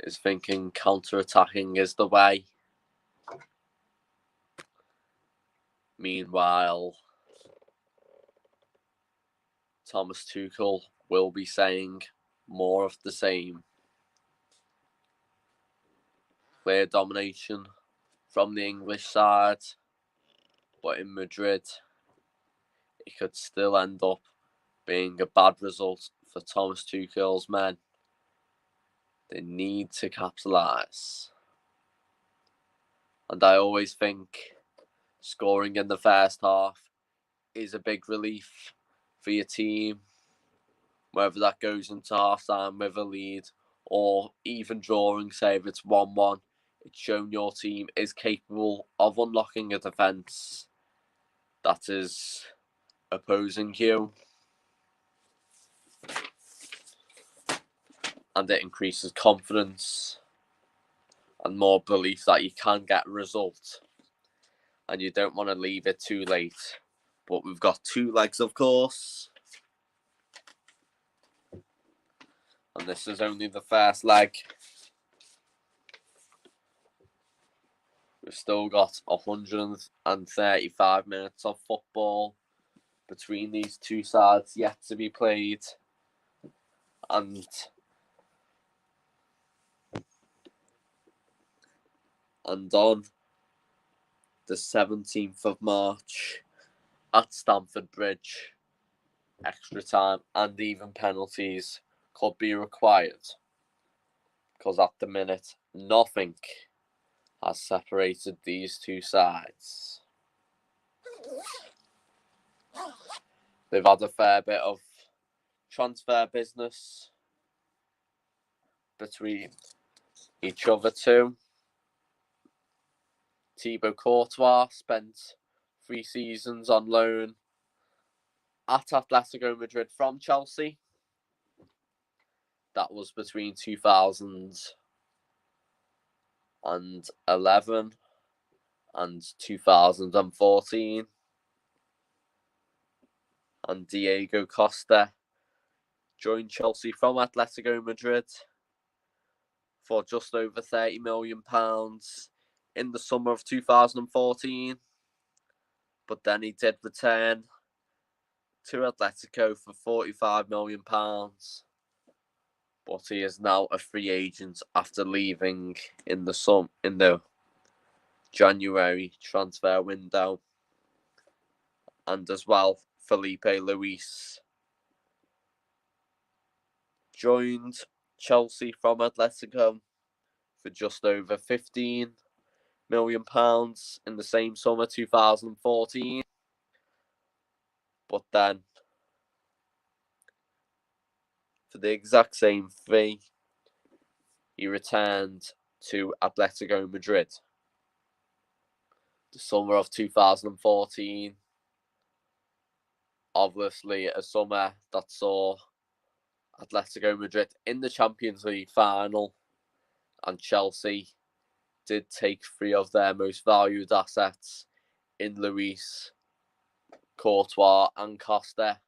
is thinking counter-attacking is the way. Meanwhile, Thomas Tuchel will be saying more of the same. Clear domination from the English side, but in Madrid, it could still end up being a bad result for Thomas Tuchel's men. They need to capitalise. And I always think scoring in the first half is a big relief for your team, whether that goes into half-time with a lead or even drawing, say if it's 1-1. It's shown your team is capable of unlocking a defence that is opposing you. And it increases confidence and more belief that you can get a result. And you don't want to leave it too late. But we've got 2 legs, of course. And this is only the first leg. We've still got 135 minutes of football between these 2 sides yet to be played. And on the 17th of March at Stamford Bridge, extra time and even penalties could be required. Because at the minute, nothing has separated these 2 sides. They've had a fair bit of transfer business between each other too. Thibaut Courtois spent 3 seasons on loan at Atletico Madrid from Chelsea. That was between 2011 and 2014. And Diego Costa joined Chelsea from Atletico Madrid for just over £30 million in the summer of 2014. But then he did return to Atletico for £45 million. But he is now a free agent after leaving in the January transfer window. and as well Felipe Luis joined Chelsea from Atletico for just over £15 million in the same summer 2014, but then for the exact same fee he returned to Atletico Madrid the summer of 2014. Obviously, a summer that saw Atletico Madrid in the Champions League final, and Chelsea did take three of their most valued assets in Luis, Courtois, and Costa.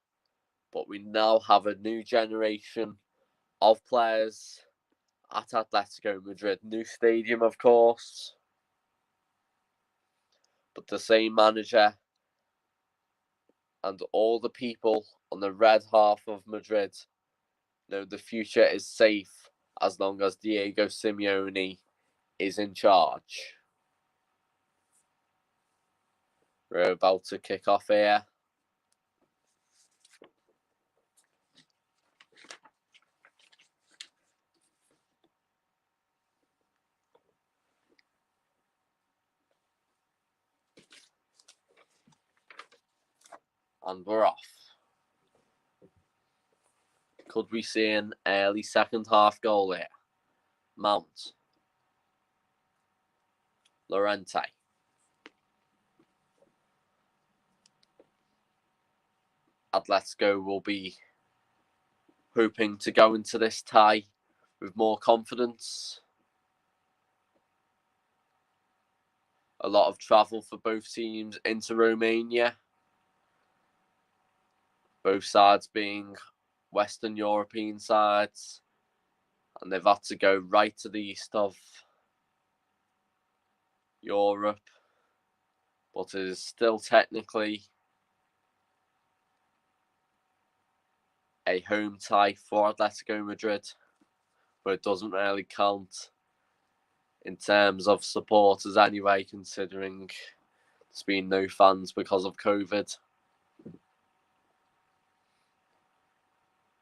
But we now have a new generation of players at Atletico Madrid. New stadium, of course, but the same manager, and all the people on the red half of Madrid know the future is safe as long as Diego Simeone is in charge. We're about to kick off here. And we're off. Could we see an early second half goal here? Mount. Llorente. Atletico will be hoping to go into this tie with more confidence. A lot of travel for both teams into Romania. Both sides being Western European sides. And they've had to go right to the east of Europe. But it is still technically a home tie for Atletico Madrid. But it doesn't really count in terms of supporters anyway, considering there's been no fans because of COVID.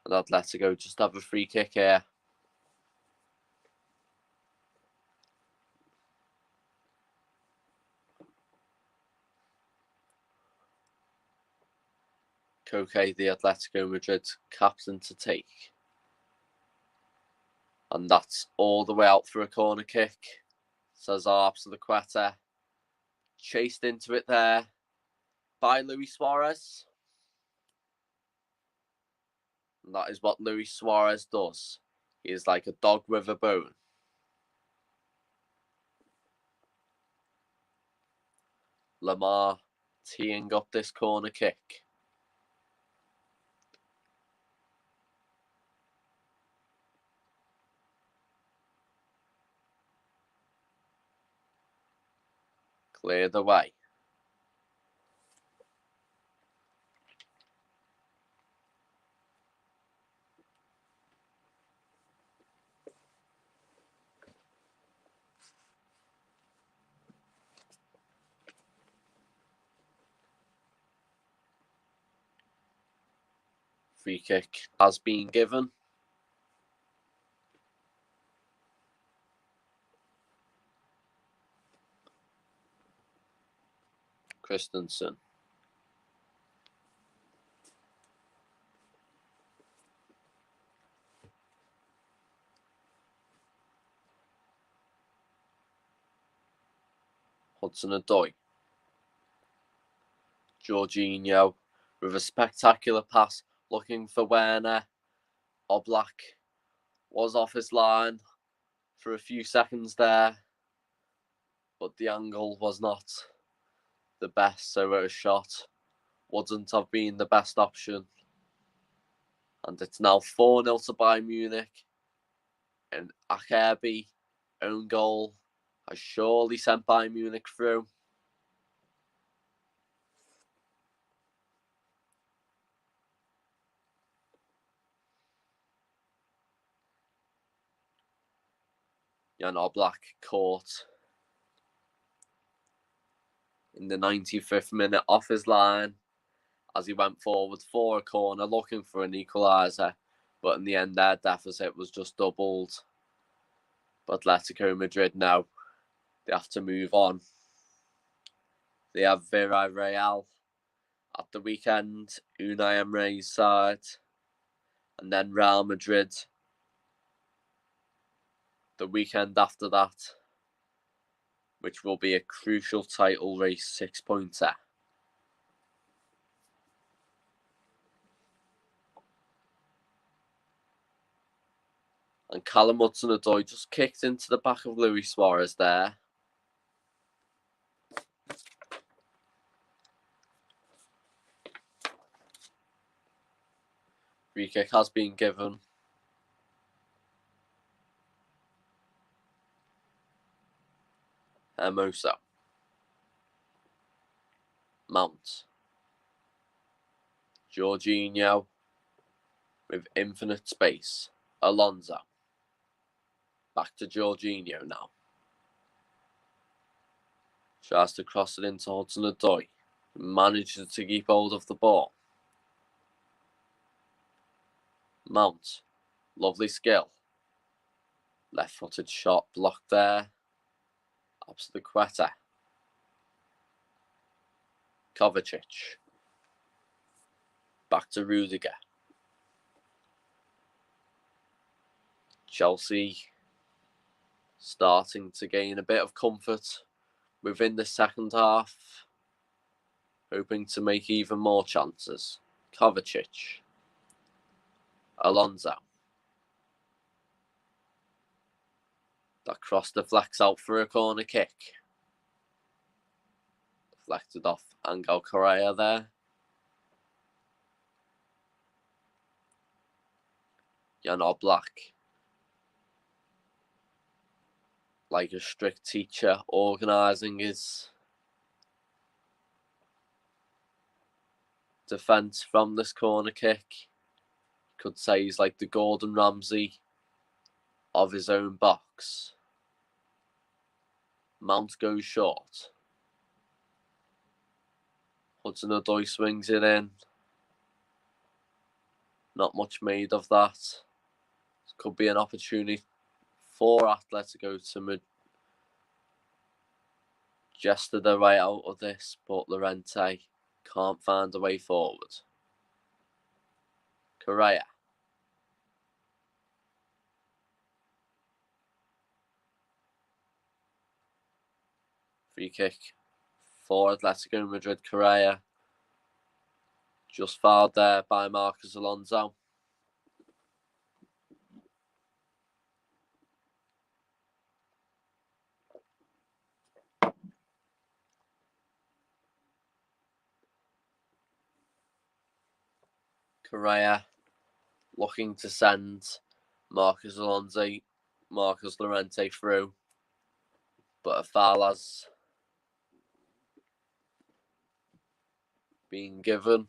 And Atletico just have a free kick here. Koke, the Atletico Madrid captain, to take. And that's all the way out for a corner kick. Cesar Azpilicueta chased into it there by Luis Suarez. And that is what Luis Suarez does. He is like a dog with a bone. Lamar teeing up this corner kick. Cleared away. Free kick has been given. Christensen. Hudson-Odoi. Jorginho with a spectacular pass looking for Werner. Oblak was off his line for a few seconds there, but the angle was not the best, so a shot wouldn't have been the best option. And it's now 4-0 to Bayern Munich. And Acerbi own goal has surely sent Bayern Munich through. Jan Oblak caught in the 95th minute off his line. as he went forward for a corner looking for an equaliser, but in the end their deficit was just doubled. But Atletico Madrid now, they have to move on. They have Villarreal at the weekend, Unai Emery's side, and then Real Madrid the weekend after that, which will be a crucial title race 6-pointer. And Callum Hudson-Odoi just kicked into the back of Luis Suarez there. Free kick has been given. Hermoso. Mount. Jorginho with infinite space. Alonso. Back to Jorginho now. Tries to cross it into Hudson-Odoi. Manages to keep hold of the ball. Mount. Lovely skill. Left-footed shot blocked there. Absqueta. Kovacic. Back to Rudiger. Chelsea starting to gain a bit of comfort within the second half, hoping to make even more chances. Kovacic. Alonso. That cross deflects out for a corner kick. Deflected off Angel Correa there. Jan Oblak, like a strict teacher, organising his defence from this corner kick. Could say he's like the Gordon Ramsay of his own box. Mount goes short. Hudson-Odoi swings it in. Not much made of that. Could be an opportunity for Atletico to gesture their way out of this, but Llorente can't find a way forward. Correa. Free kick for Atletico Madrid. Correa just fouled there by Marcos Alonso. Correa looking to send Marcos Llorente through, but a foul has been given.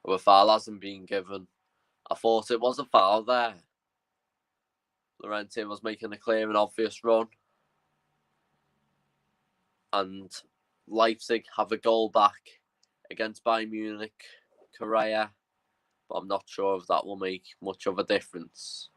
Well, a foul hasn't been given. I thought it was a foul there. Llorente was making a clear and obvious run. And Leipzig have a goal back against Bayern Munich. Correa. But I'm not sure if that will make much of a difference.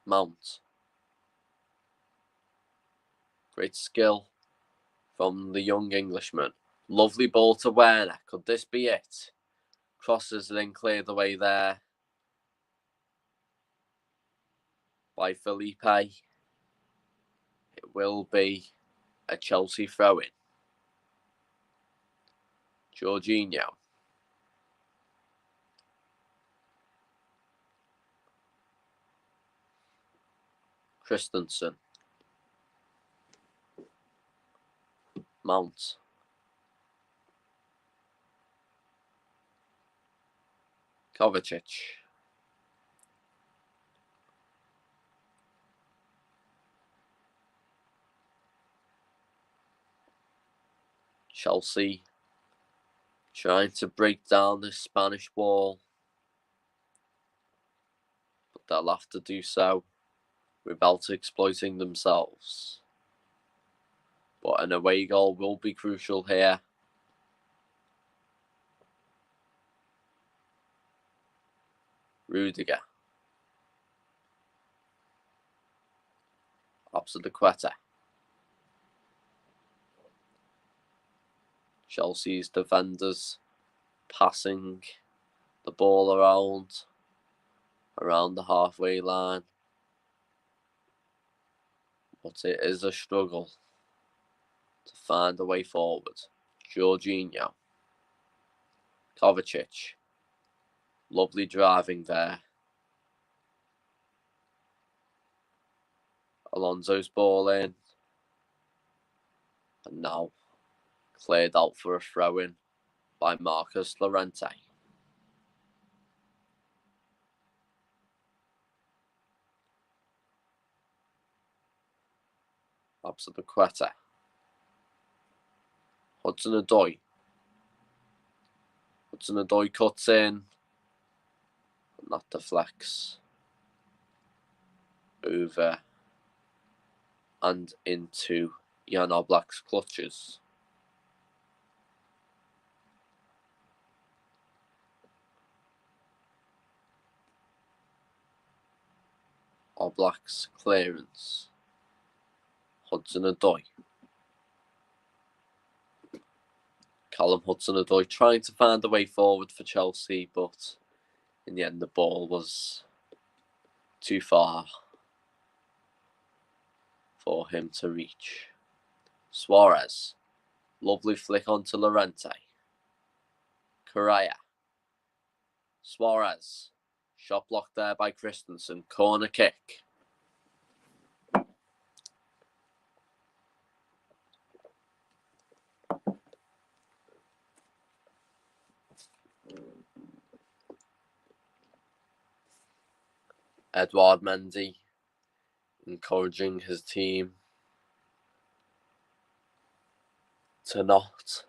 Mount. Great skill from the young Englishman. Lovely ball to Werner. Could this be it? Crosses it in, cleared away there by Felipe. It will be a Chelsea throw-in. Jorginho. Christensen. Mount. Kovacic. Chelsea trying to break down this Spanish wall, but they'll have to do so without exploiting themselves. But an away goal will be crucial here. Rudiger. Azpilicueta. Chelsea's defenders passing the ball around the halfway line. But it is a struggle to find a way forward. Jorginho. Kovacic. Lovely driving there. Alonso's ball in. And now cleared out for a throw-in by Marcus Llorente. Azpilicueta. Hudson-Odoi. Hudson-Odoi cuts in. And that deflects over and into Jan Oblak's clutches. Oblak's clearance. Hudson-Odoi. Callum Hudson-Odoi trying to find a way forward for Chelsea, but in the end the ball was too far for him to reach. Suarez. Lovely flick onto Llorente. Correa. Suarez. Shot blocked there by Christensen. Corner kick. Edouard Mendy encouraging his team to not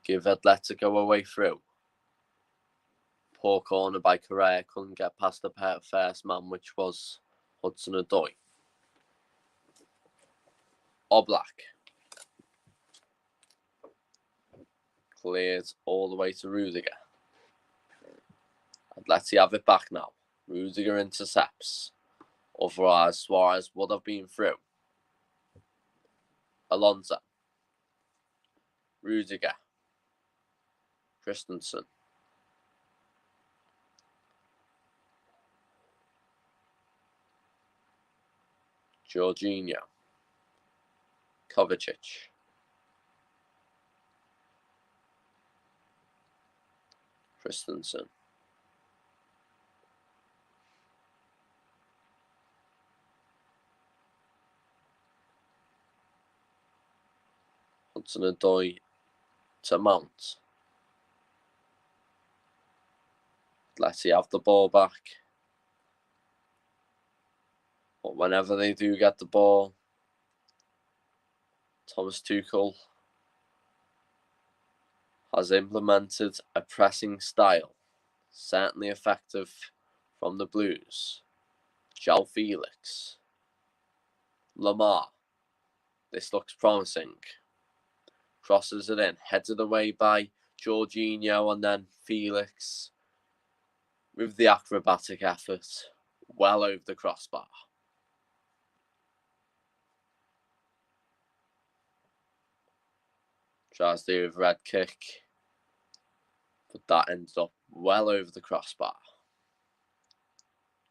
give Atletico a way through. Poor corner by Correa, couldn't get past the first man, which was Hudson-Odoi. Oblak. Cleared all the way to Rudiger. Atleti have it back now. Rudiger intercepts. Otherwise, Suarez would have been through. Alonso. Rudiger. Christensen. Jorginho. Kovacic. Christensen. Hudson-Odoi to Mount. Let's have the ball back. But whenever they do get the ball, Thomas Tuchel has implemented a pressing style, certainly effective from the Blues. João Felix. Lamar. This looks promising. Crosses it in, headed away by Jorginho, and then Felix with the acrobatic effort well over the crossbar. Tries to do a red kick, but that ended up well over the crossbar.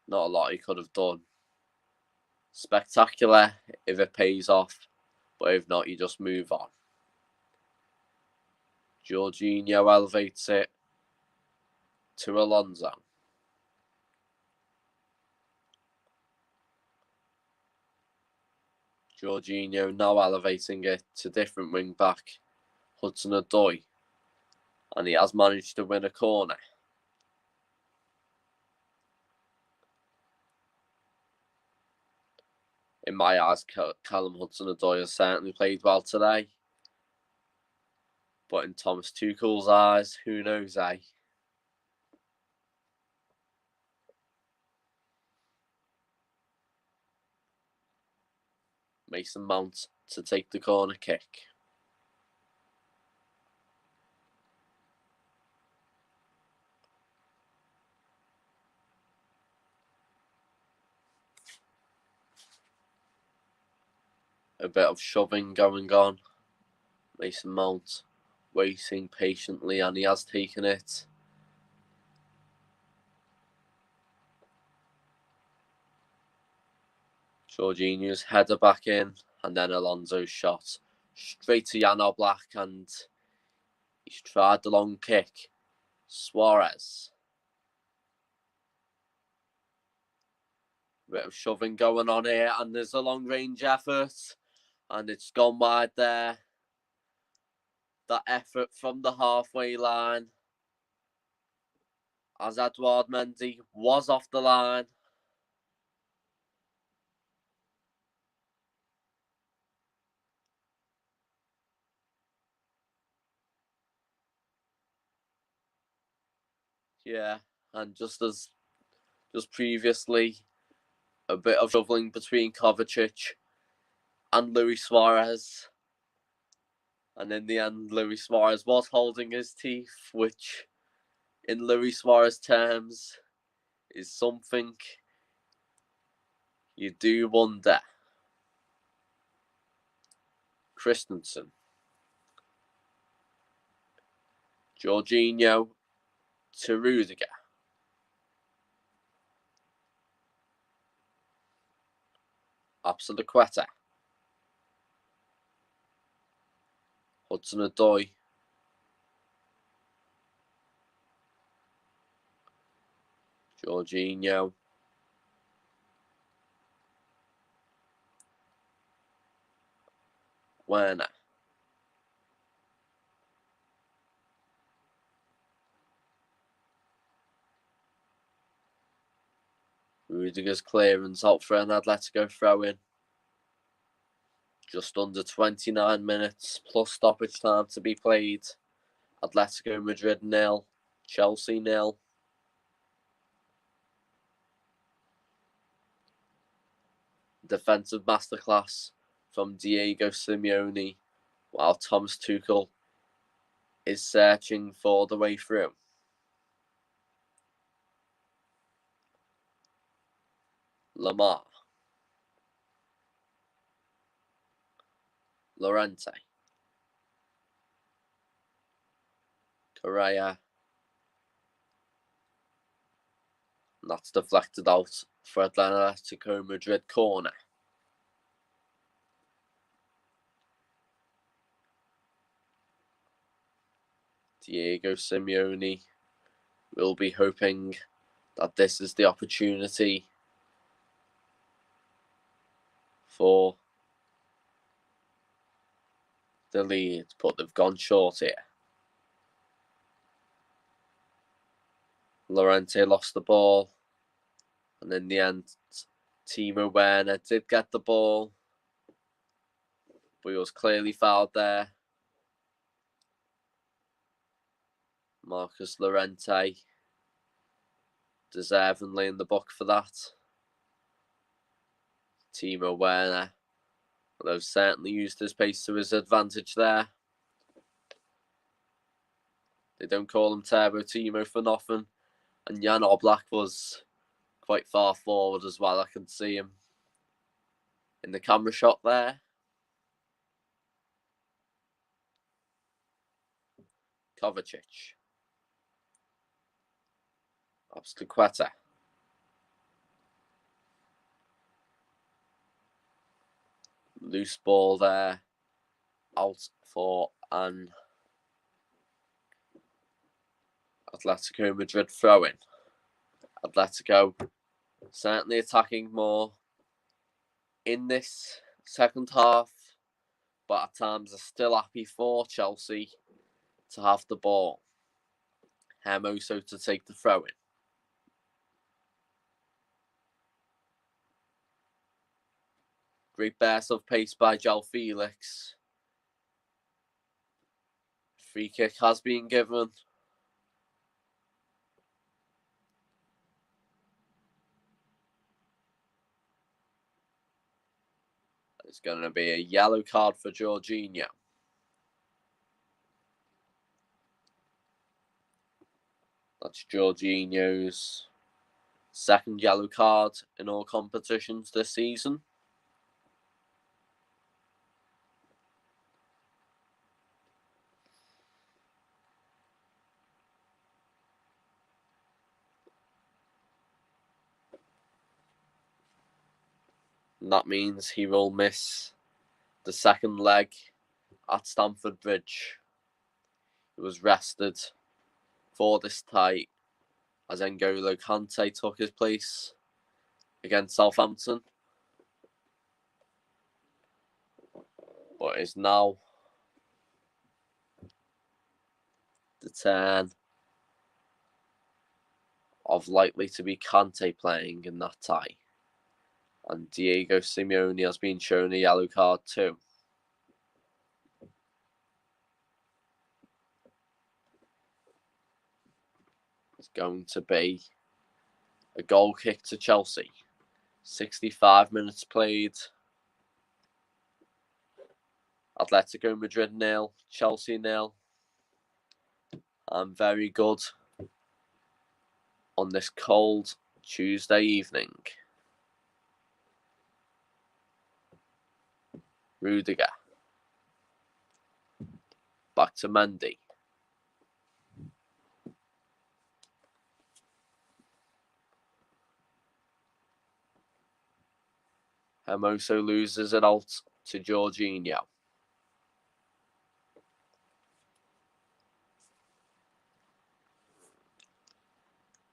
Not a lot he could have done. Spectacular if it pays off, but if not, you just move on. Jorginho elevates it to Alonso. Jorginho now elevating it to different wing back Hudson-Odoi, and he has managed to win a corner. in my eyes, Callum Hudson-Odoi has certainly played well today. But in Thomas Tuchel's eyes, who knows, eh? Mason Mount to take the corner kick. A bit of shoving going on. Mason Mount waiting patiently, and he has taken it. Jorginho's header back in, and then Alonso's shot straight to Jan Oblak, and he's tried the long kick. Suarez. Bit of shoving going on here, and there's a long range effort, and it's gone wide there. That effort from the halfway line, as Edouard Mendy was off the line. Yeah, and just previously, a bit of shoveling between Kovacic and Luis Suarez. And in the end, Luis Suarez was holding his teeth, which, in Luis Suarez terms, is something you do wonder. Christensen. Jorginho to Rudiger. Absoluqueta. Hudson-Odoi. Jorginho. Werner. Rudiger's clearance out for an Atletico throw-in. Just under 29 minutes plus stoppage time to be played. Atletico Madrid 0, Chelsea 0. Defensive masterclass from Diego Simeone, while Thomas Tuchel is searching for the way through. Lamar. Llorente. Correa. And that's deflected out for Atletico Madrid corner. Diego Simeone will be hoping that this is the opportunity for the lead, but they've gone short here. Llorente lost the ball, and in the end, Timo Werner did get the ball, but he was clearly fouled there. Marcus Llorente, deservingly in the book for that. Timo Werner, although certainly used his pace to his advantage there. They don't call him Turbo Timo for nothing. And Jan Oblak was quite far forward as well. I can see him in the camera shot there. Kovacic. Absoluqueta. Loose ball there. Out for an Atletico Madrid throw-in. Atletico certainly attacking more in this second half, but at times are still happy for Chelsea to have the ball. Hermoso to take the throw-in. Great burst of pace by João Felix. Free kick has been given. It's going to be a yellow card for Jorginho. That's Jorginho's second yellow card in all competitions this season. And that means he will miss the second leg at Stamford Bridge. He was rested for this tie as N'Golo Kante took his place against Southampton. But it's now the turn of likely to be Kante playing in that tie. And Diego Simeone has been shown a yellow card too. It's going to be a goal kick to Chelsea. 65 minutes played. Atletico Madrid 0, Chelsea 0. And very good on this cold Tuesday evening. Rudiger. Back to Mendy. Hermoso loses it out to Jorginho.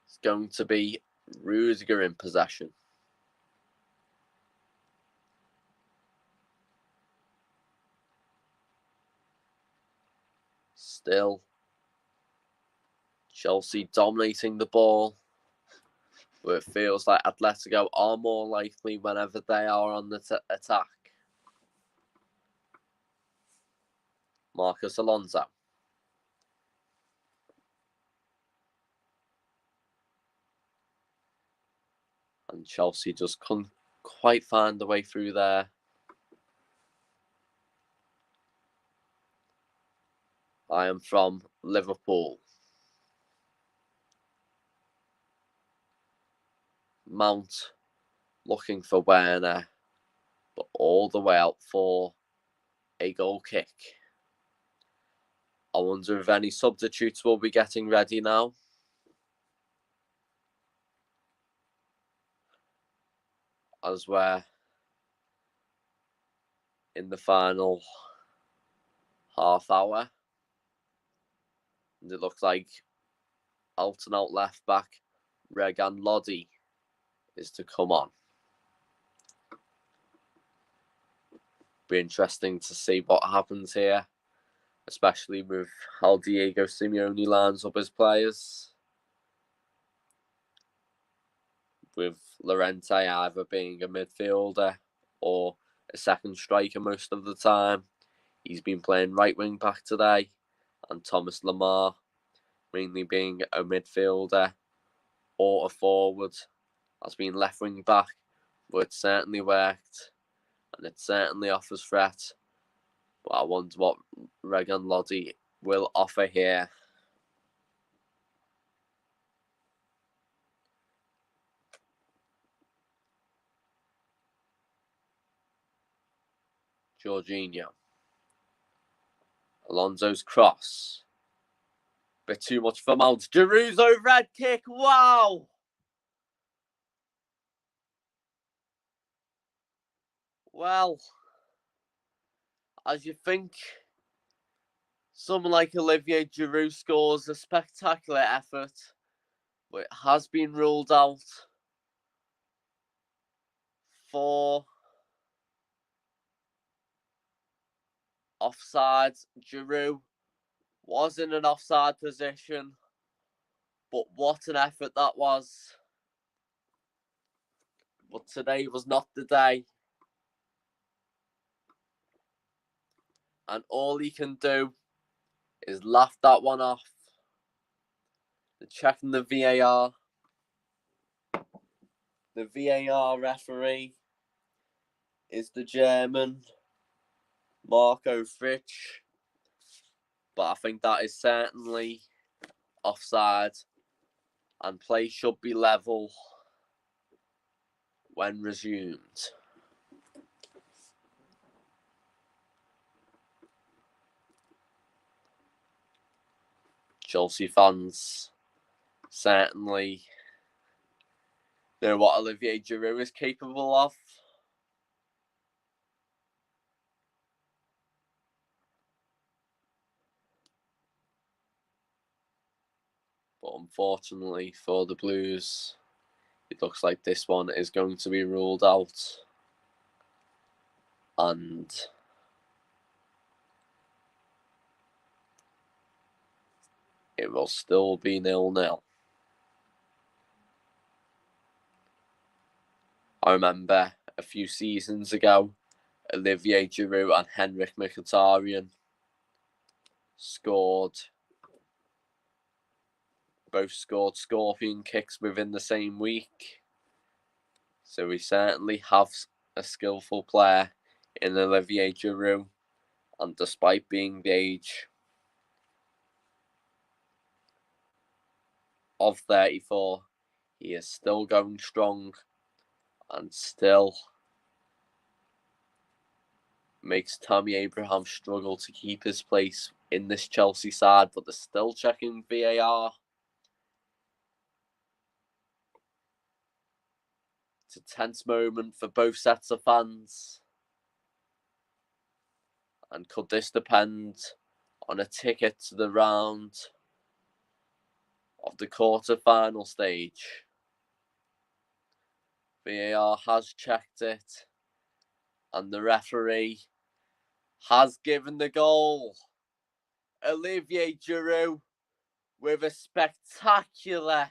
It's going to be Rudiger in possession. Still, Chelsea dominating the ball, but it feels like Atletico are more likely whenever they are on the attack. Marcos Alonso. And Chelsea just couldn't quite find the way through there. I am from Liverpool. Mount looking for Werner, but all the way out for a goal kick. I wonder if any substitutes will be getting ready now. As we're in the final half hour. And it looks like out and out left back Regan Lodi is to come on. Be interesting to see what happens here, especially with how Diego Simeone lines up his players. With Llorente either being a midfielder or a second striker most of the time. He's been playing right wing back today, and Thomas Lemar mainly being a midfielder or a forward has been left wing back, but it certainly worked and it certainly offers threat. But I wonder what Regan Lodi will offer here. Jorginho. Alonso's cross. Bit too much for Mount. Giroud's overhead kick. Wow! Well, as you think someone like Olivier Giroud scores a spectacular effort, but it has been ruled out for offside. Giroud was in an offside position, but what an effort that was. But today was not the day. And all he can do is laugh that one off. They're checking the VAR. The VAR referee is the German Marco Fritsch. But I think that is certainly offside. And play should be level when resumed. Chelsea fans certainly know what Olivier Giroud is capable of. But unfortunately for the Blues, it looks like this one is going to be ruled out. And it will still be 0-0. I remember a few seasons ago, Olivier Giroud and Henrik Mkhitaryan both scored scorpion kicks within the same week. So we certainly have a skillful player in Olivier Giroud. And despite being the age of 34, he is still going strong and still makes Tammy Abraham struggle to keep his place in this Chelsea side, but they're still checking VAR. It's a tense moment for both sets of fans. And could this depend on a ticket to the round of the quarter-final stage? VAR has checked it, and the referee has given the goal. Olivier Giroud with a spectacular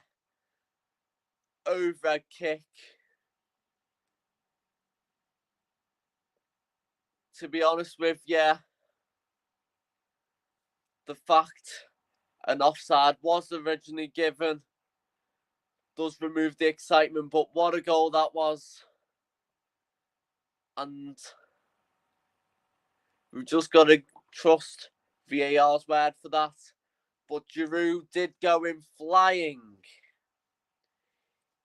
overhead kick. To be honest with you, the fact an offside was originally given does remove the excitement, but what a goal that was. And we've just got to trust VAR's word for that. But Giroud did go in flying.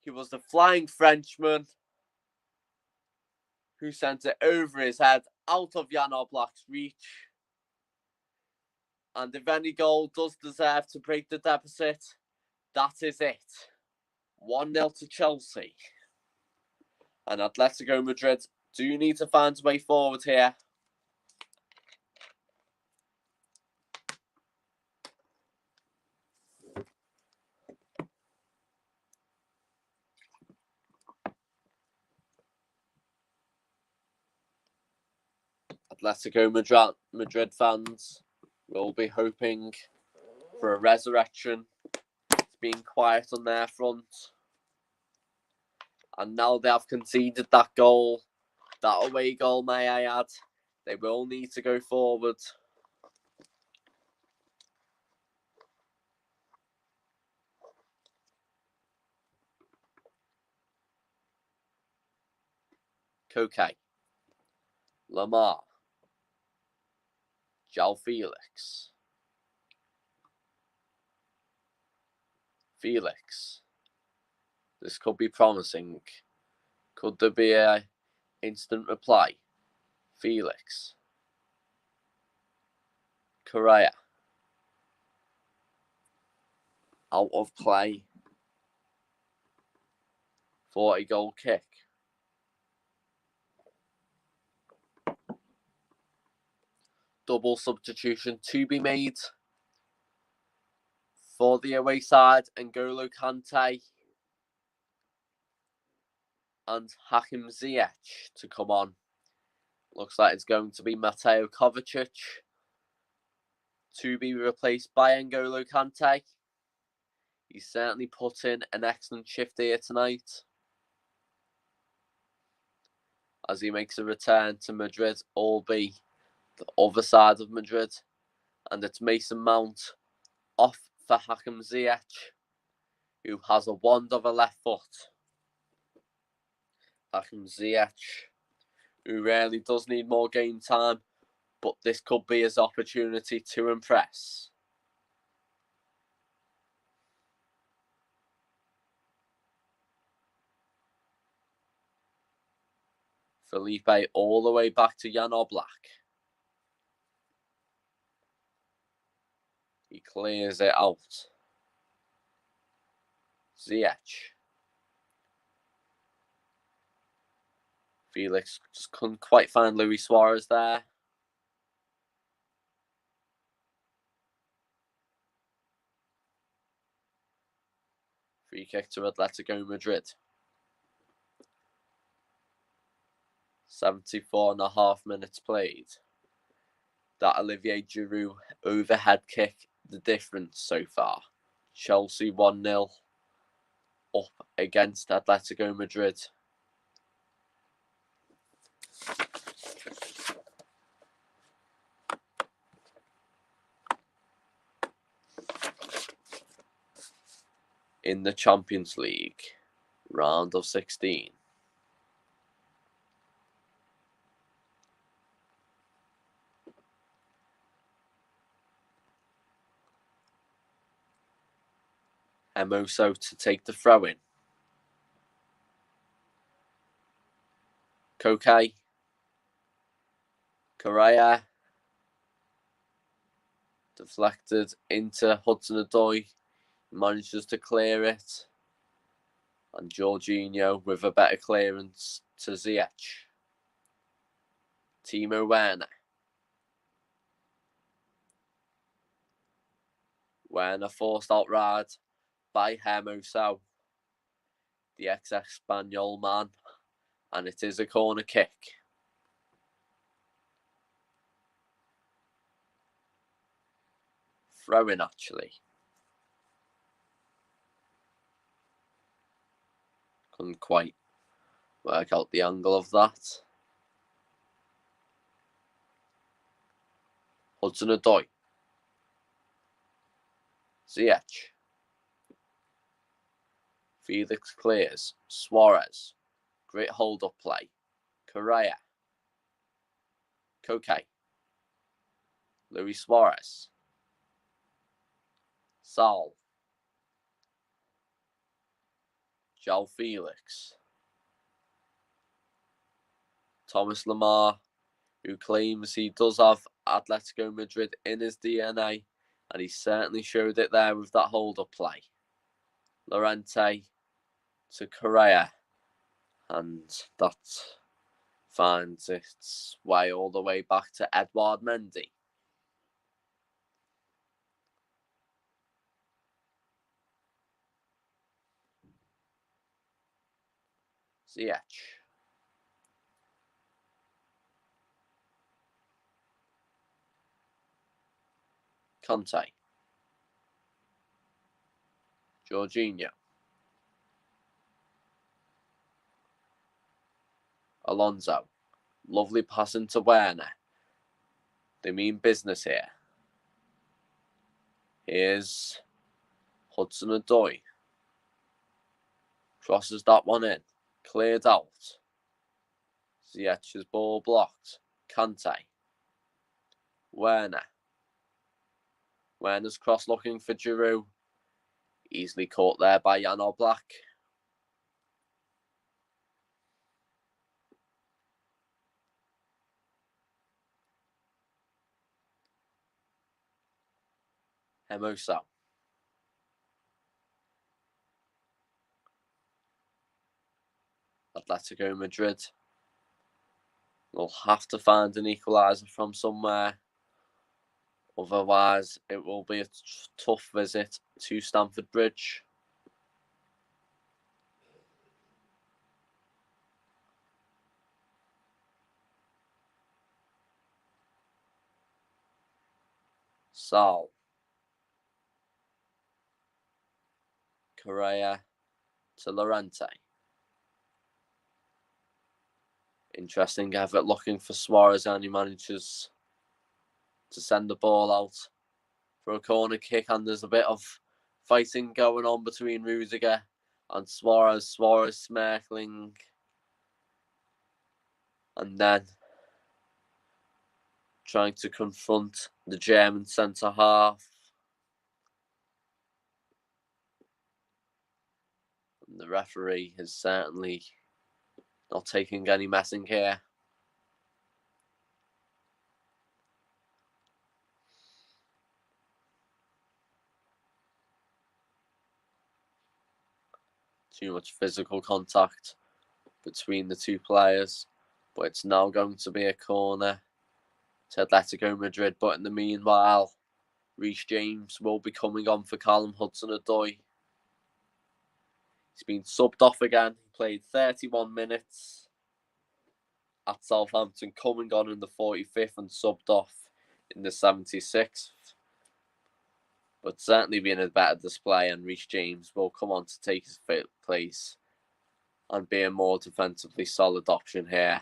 He was the flying Frenchman who sent it over his head out of Jan Oblak's reach. And if any goal does deserve to break the deficit, that is it. 1-0 to Chelsea. And Atletico Madrid do need to find a way forward here. Atletico Madrid fans will be hoping for a resurrection. It's been quiet on their front. And now they have conceded that goal, that away goal, may I add. They will need to go forward. Koke, Lamar, João Felix. Felix. This could be promising. Could there be an instant reply? Felix. Correa. Out of play. 40-goal kick. Double substitution to be made for the away side. N'Golo Kante and Hakim Ziyech to come on. Looks like it's going to be Mateo Kovacic to be replaced by N'Golo Kante. He's certainly put in an excellent shift here tonight as he makes a return to Madrid, albeit the other side of Madrid, and it's Mason Mount off for Hakim Ziyech, who has a wand of a left foot. Hakim Ziyech, who really does need more game time, but this could be his opportunity to impress. Felipe all the way back to Jan Oblak. He clears it out. Ziyech. Felix just couldn't quite find Luis Suarez there. Free kick to Atletico Madrid. 74.5 minutes played. That Olivier Giroud overhead kick, the difference so far. Chelsea 1-0 up against Atletico Madrid. In the Champions League, round of 16. Hermoso to take the throw in. Koke. Correa. Deflected into Hudson-Odoi. Manages to clear it. And Jorginho with a better clearance to Ziyech. Timo Werner. Werner forced out Rad by Hermoso, the ex-Espanyol man, and it is a corner kick. Throw-in, actually. Couldn't quite work out the angle of that. Hudson-Odoi. Ziyech. Felix clears. Suarez. Great hold-up play. Correa. Koke. Luis Suarez. Sal. João Felix. Thomas Lemar, who claims he does have Atletico Madrid in his DNA, and he certainly showed it there with that hold-up play. Llorente to Correa, and that finds its way all the way back to Edouard Mendy. Ziyech. Conte. Jorginho. Alonso. Lovely pass into Werner. They mean business here. Here's Hudson-Odoi. Crosses that one in. Cleared out. Ziyech's ball blocked. Kante. Werner. Werner's cross looking for Giroud. Easily caught there by Jan Oblak. Hermoso. Atletico Madrid will have to find an equaliser from somewhere. Otherwise, it will be a tough visit to Stamford Bridge. Sal. Correa to Llorente. Interesting effort looking for Suarez, and he manages to send the ball out for a corner kick, and there's a bit of fighting going on between Rudiger and Suarez. Suarez smirking, and then trying to confront the German centre half. And the referee is certainly not taking any messing here. Too much physical contact between the two players, but it's now going to be a corner to Atletico Madrid. But in the meanwhile, Reece James will be coming on for Callum Hudson-Odoi. He's been subbed off again. He played 31 minutes at Southampton, coming on in the 45th and subbed off in the 76th. But certainly being a better display, and Reece James will come on to take his place and be a more defensively solid option here.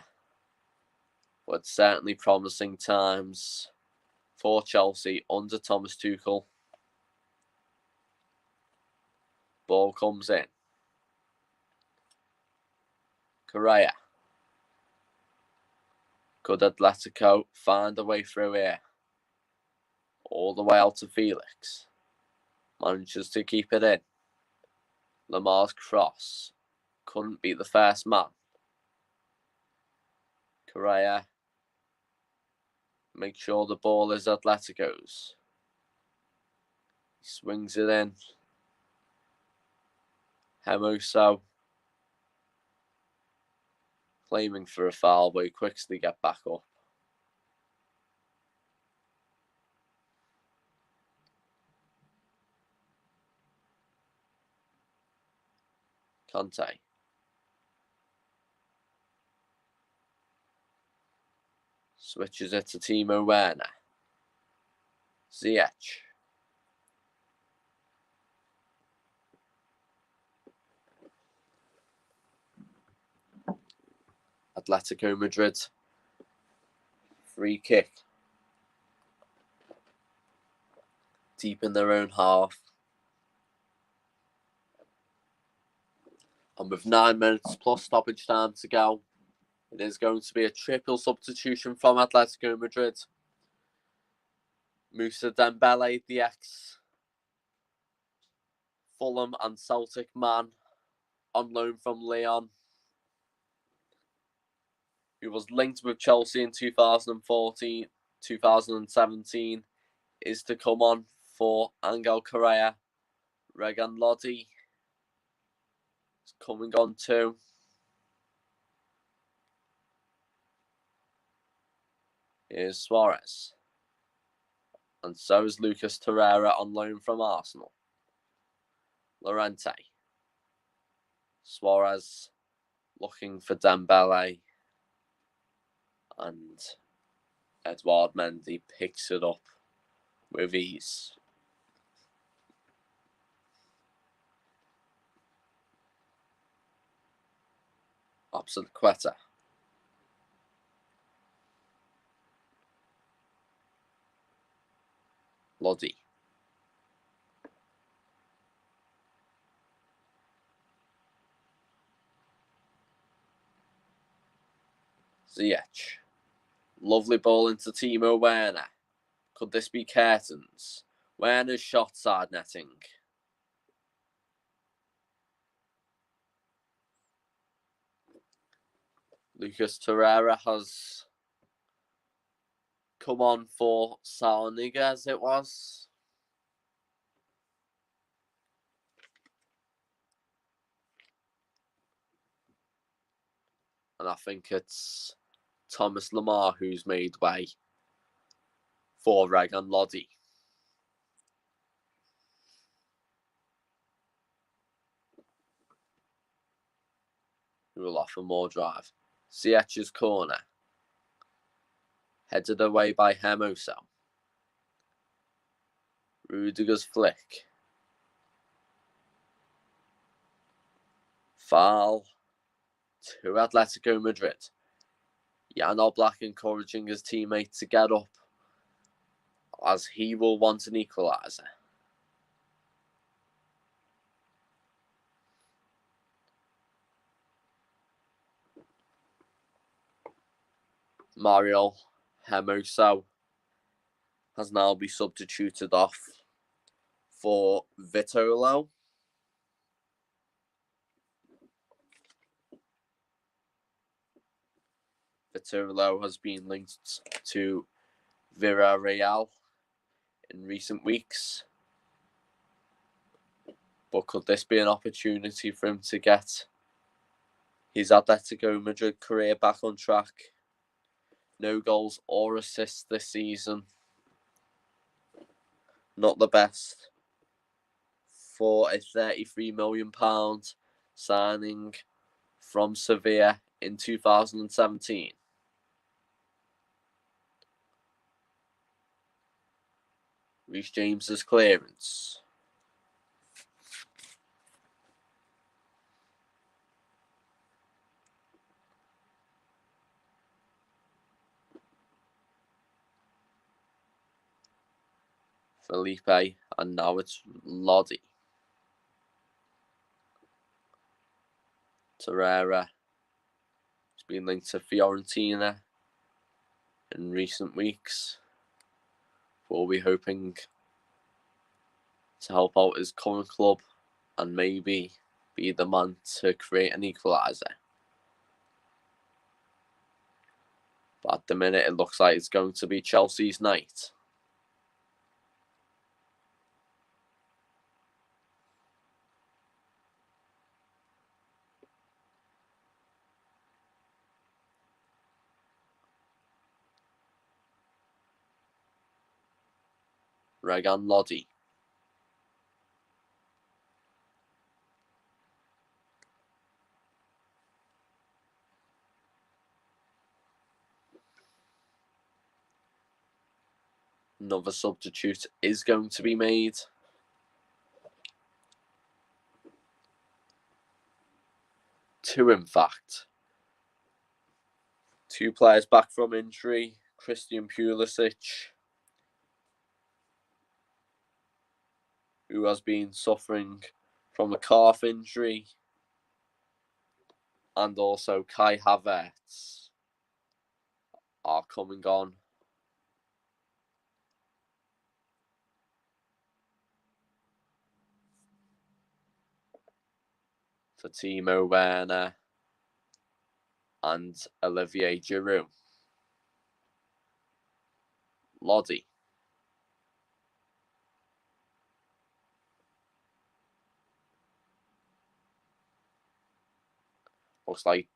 But certainly promising times for Chelsea under Thomas Tuchel. Ball comes in. Correa. Could Atletico find a way through here? All the way out to Felix. Manages to keep it in. Lamar's cross. Couldn't beat the first man. Correa. Make sure the ball is Atletico's. He swings it in. Hermoso. Claiming for a foul, but he quickly get back up. Conte. Switches it to Timo Werner. Ziyech. Atletico Madrid. Free kick. Deep in their own half. And with 9 minutes plus stoppage time to go, it is going to be a triple substitution from Atletico Madrid. Moussa Dembele, the ex-Fulham and Celtic man, on loan from Lyon, who was linked with Chelsea in 2014, 2017, is to come on for Angel Correa. Regan Lodi is coming on too. Here's Suarez. And so is Lucas Torreira on loan from Arsenal. Llorente. Suarez looking for Dembele. And Edouard Mendy picks it up with ease. Opposite Quetta. Lodi. Ziyech. Lovely ball into Timo Werner. Could this be curtains? Werner's shot side netting. Lucas Torreira has come on for Saloniga, as it was. And I think it's Thomas Lemar who's made way for Regan Lodi. Who will offer more drive. Ziyech's corner. Headed away by Hermoso. Rudiger's flick. Foul to Atletico Madrid. Jan Oblak encouraging his teammate to get up as he will want an equaliser. Mario Hermoso has now been substituted off for Vitolo. Vitolo has been linked to Villarreal in recent weeks. But could this be an opportunity for him to get his Atletico Madrid career back on track? No goals or assists this season. Not the best for a £33 million signing from Sevilla in 2017. Reece James's clearance. Felipe, and now it's Lodi. Torreira has been linked to Fiorentina in recent weeks. We'll be hoping to help out his current club and maybe be the man to create an equaliser. But at the minute, it looks like it's going to be Chelsea's night. Regan Lodi. Another substitute is going to be made. Two, in fact. Two players back from injury. Christian Pulisic, who has been suffering from a calf injury, and also Kai Havertz are coming on. For Timo Werner and Olivier Giroud. Lodi. Looks like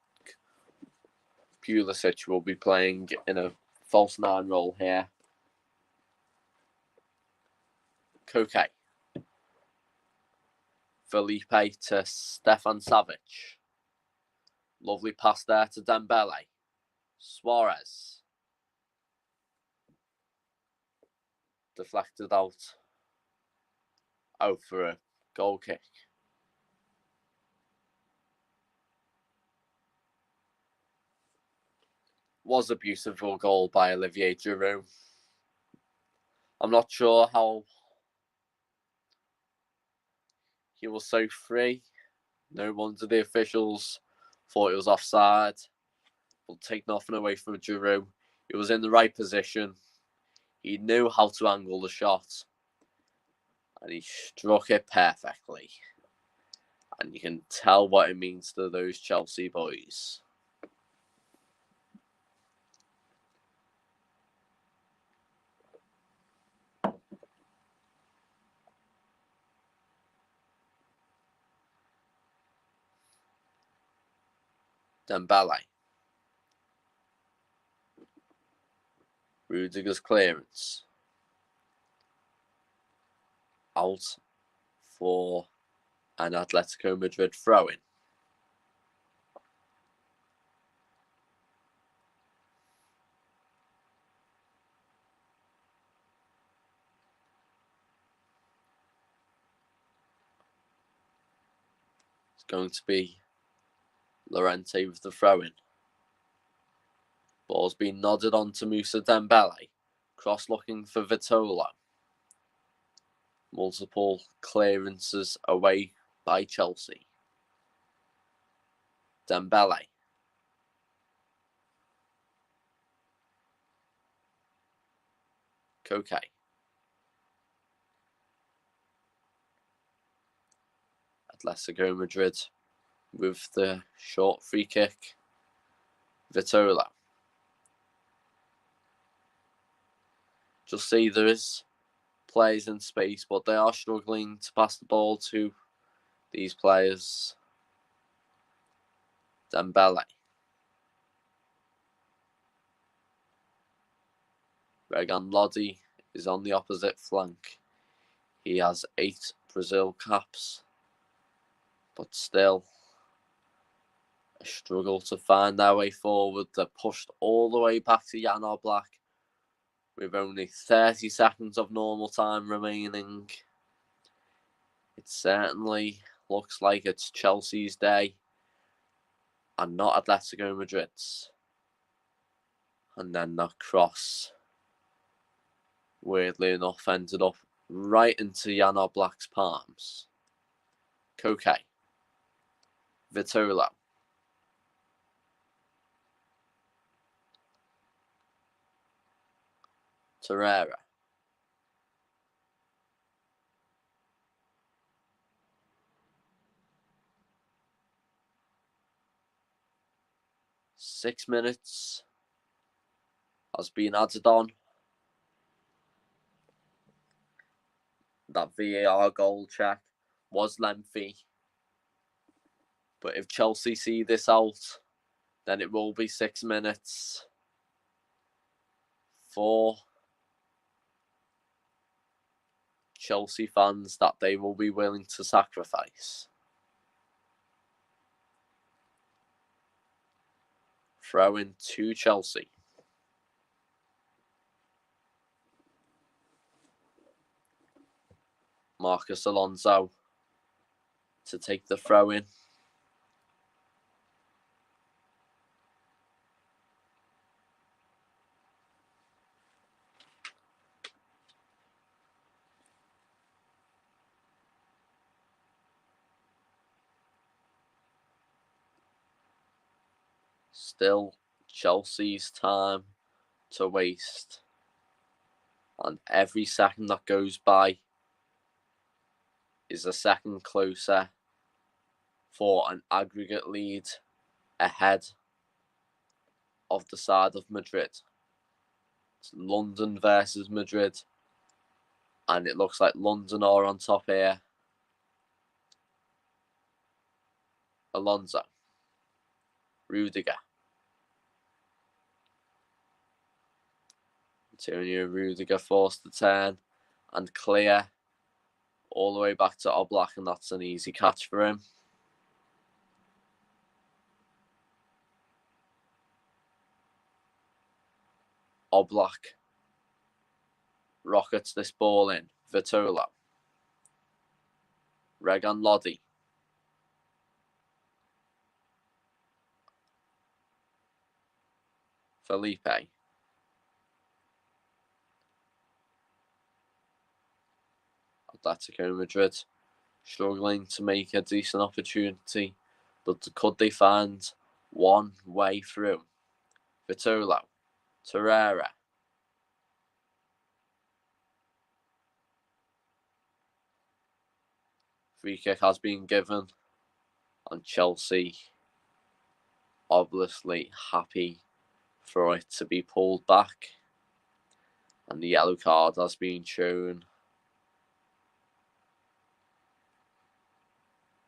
Pulisic will be playing in a false nine role here. Koke. Felipe to Stefan Savic. Lovely pass there to Dembele. Suarez. Deflected out. Out for a goal kick. Was a beautiful goal by Olivier Giroud. I'm not sure how he was so free. No wonder the officials thought it was offside. But take nothing away from Giroud. He was in the right position. He knew how to angle the shot. And he struck it perfectly. And you can tell what it means to those Chelsea boys. Dembele. Rudiger's clearance. Out for an Atletico Madrid throw-in. It's going to be Llorente with the throw-in. Ball's been nodded on to Moussa Dembele. Cross looking for Vitola. Multiple clearances away by Chelsea. Dembele. Koke. Atletico Madrid with the short free kick. Vitola. Just see there is players in space, but they are struggling to pass the ball to these players. Dembele. Regan Lodi is on the opposite flank. He has 8 Brazil caps, but still a struggle to find their way forward. They're pushed all the way back to Jan Oblak with only 30 seconds of normal time remaining. It certainly looks like it's Chelsea's day and not Atletico Madrid's. And then that cross, weirdly enough, ended up right into Jan Oblak's palms. Koke. Vitola. Torreira. Six minutes has been added on. That VAR goal check was lengthy. But if Chelsea see this out, then it will be 6 minutes for Chelsea fans that they will be willing to sacrifice. Throw in to Chelsea. Marcus Alonso to take the throw in. Still Chelsea's time to waste. And every second that goes by is a second closer for an aggregate lead ahead of the side of Madrid. It's London versus Madrid. And it looks like London are on top here. Alonso. Rudiger. Antonio Rudiger forced to turn and clear all the way back to Oblak, and that's an easy catch for him. Oblak rockets this ball in. Vitola. Regan Lodi. Felipe. Atletico Madrid struggling to make a decent opportunity, but could they find one way through? Vitola. Torreira. Free kick has been given, and Chelsea obviously happy for it to be pulled back, and the yellow card has been shown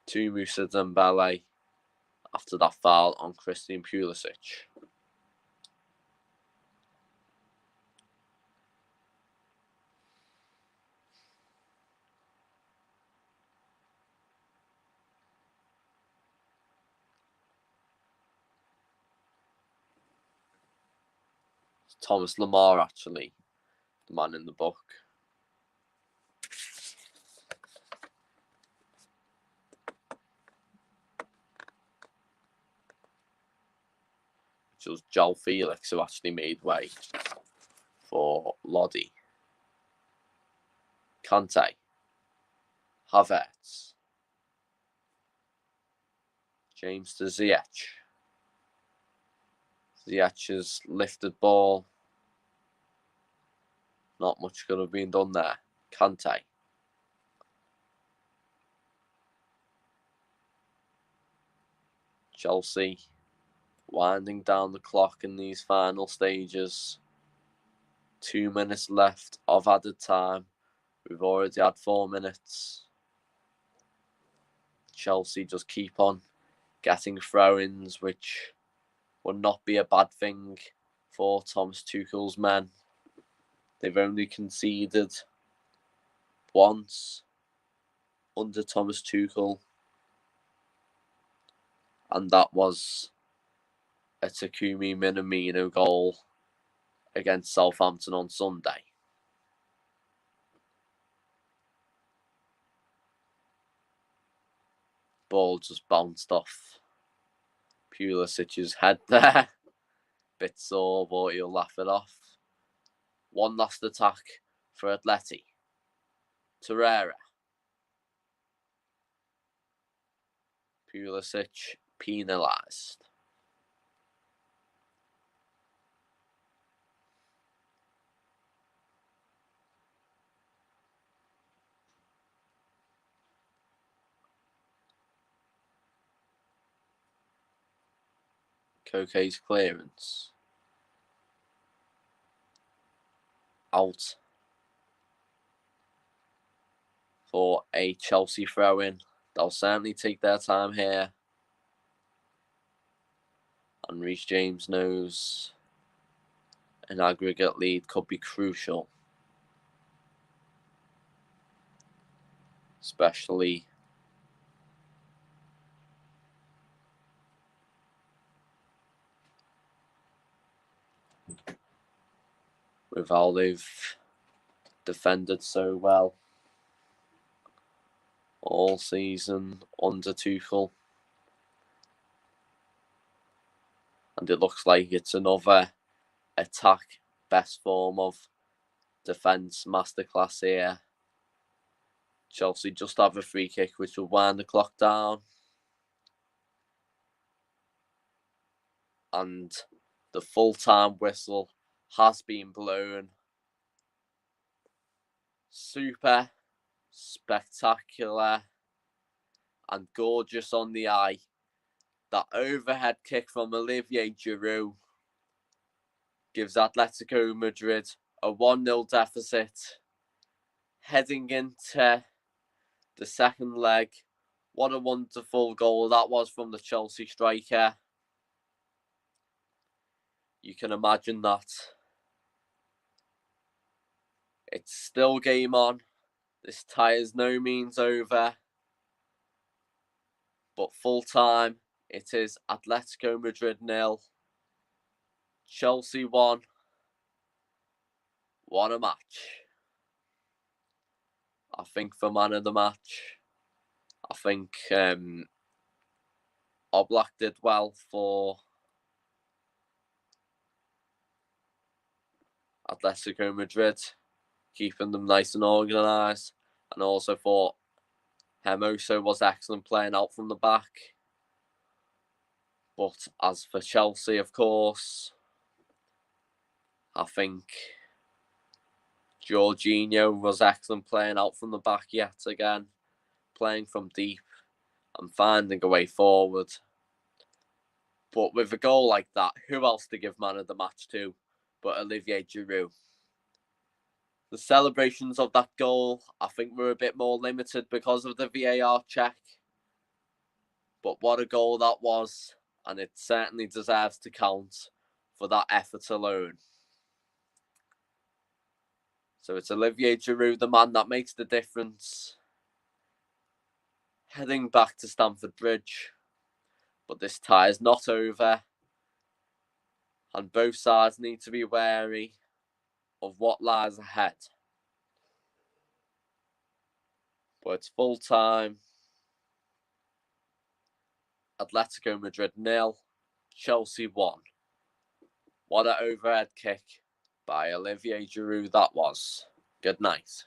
to Moussa Dembele after that foul on Christian Pulisic. Thomas Lemar, actually, the man in the book. Which was Joel Felix who actually made way for Lodi. Kante. Havertz. James to Ziyech. Ziyech's lifted ball. Not much could have been done there. Kante. Chelsea winding down the clock in these final stages. 2 minutes left of added time. We've already had 4 minutes. Chelsea just keep on getting throw-ins, which would not be a bad thing for Thomas Tuchel's men. They've only conceded once under Thomas Tuchel, and that was a Takumi Minamino goal against Southampton on Sunday. Ball just bounced off Pulisic's head there. Bit sore, but he'll laugh it off. One last attack for Atleti. Torreira. Pulisic penalised. Koke's clearance. Out for a Chelsea throw-in. They'll certainly take their time here. And Reece James knows an aggregate lead could be crucial. Especially with how they've defended so well all season under Tuchel. And it looks like it's another attack best form of defence masterclass here. Chelsea just have a free kick which will wind the clock down. And the full-time whistle has been blown. Super spectacular and gorgeous on the eye. That overhead kick from Olivier Giroud gives Atletico Madrid a 1-0 deficit. Heading into the second leg. What a wonderful goal that was from the Chelsea striker. You can imagine that. It's still game on. This tie is no means over. But full time, it is Atletico Madrid 0. Chelsea 1. What a match. I think for man of the match, I think Oblak did well for Atletico Madrid, keeping them nice and organised. And also thought Hermoso was excellent playing out from the back. But as for Chelsea, of course, I think Jorginho was excellent playing out from the back yet again, playing from deep and finding a way forward. But with a goal like that, who else to give man of the match to but Olivier Giroud? The celebrations of that goal, I think, were a bit more limited because of the VAR check. But what a goal that was, and it certainly deserves to count for that effort alone. So it's Olivier Giroud, the man that makes the difference. Heading back to Stamford Bridge. But this tie is not over. And both sides need to be wary of what lies ahead. But it's full time. Atletico Madrid 0. Chelsea 1. What an overhead kick by Olivier Giroud that was. Good night.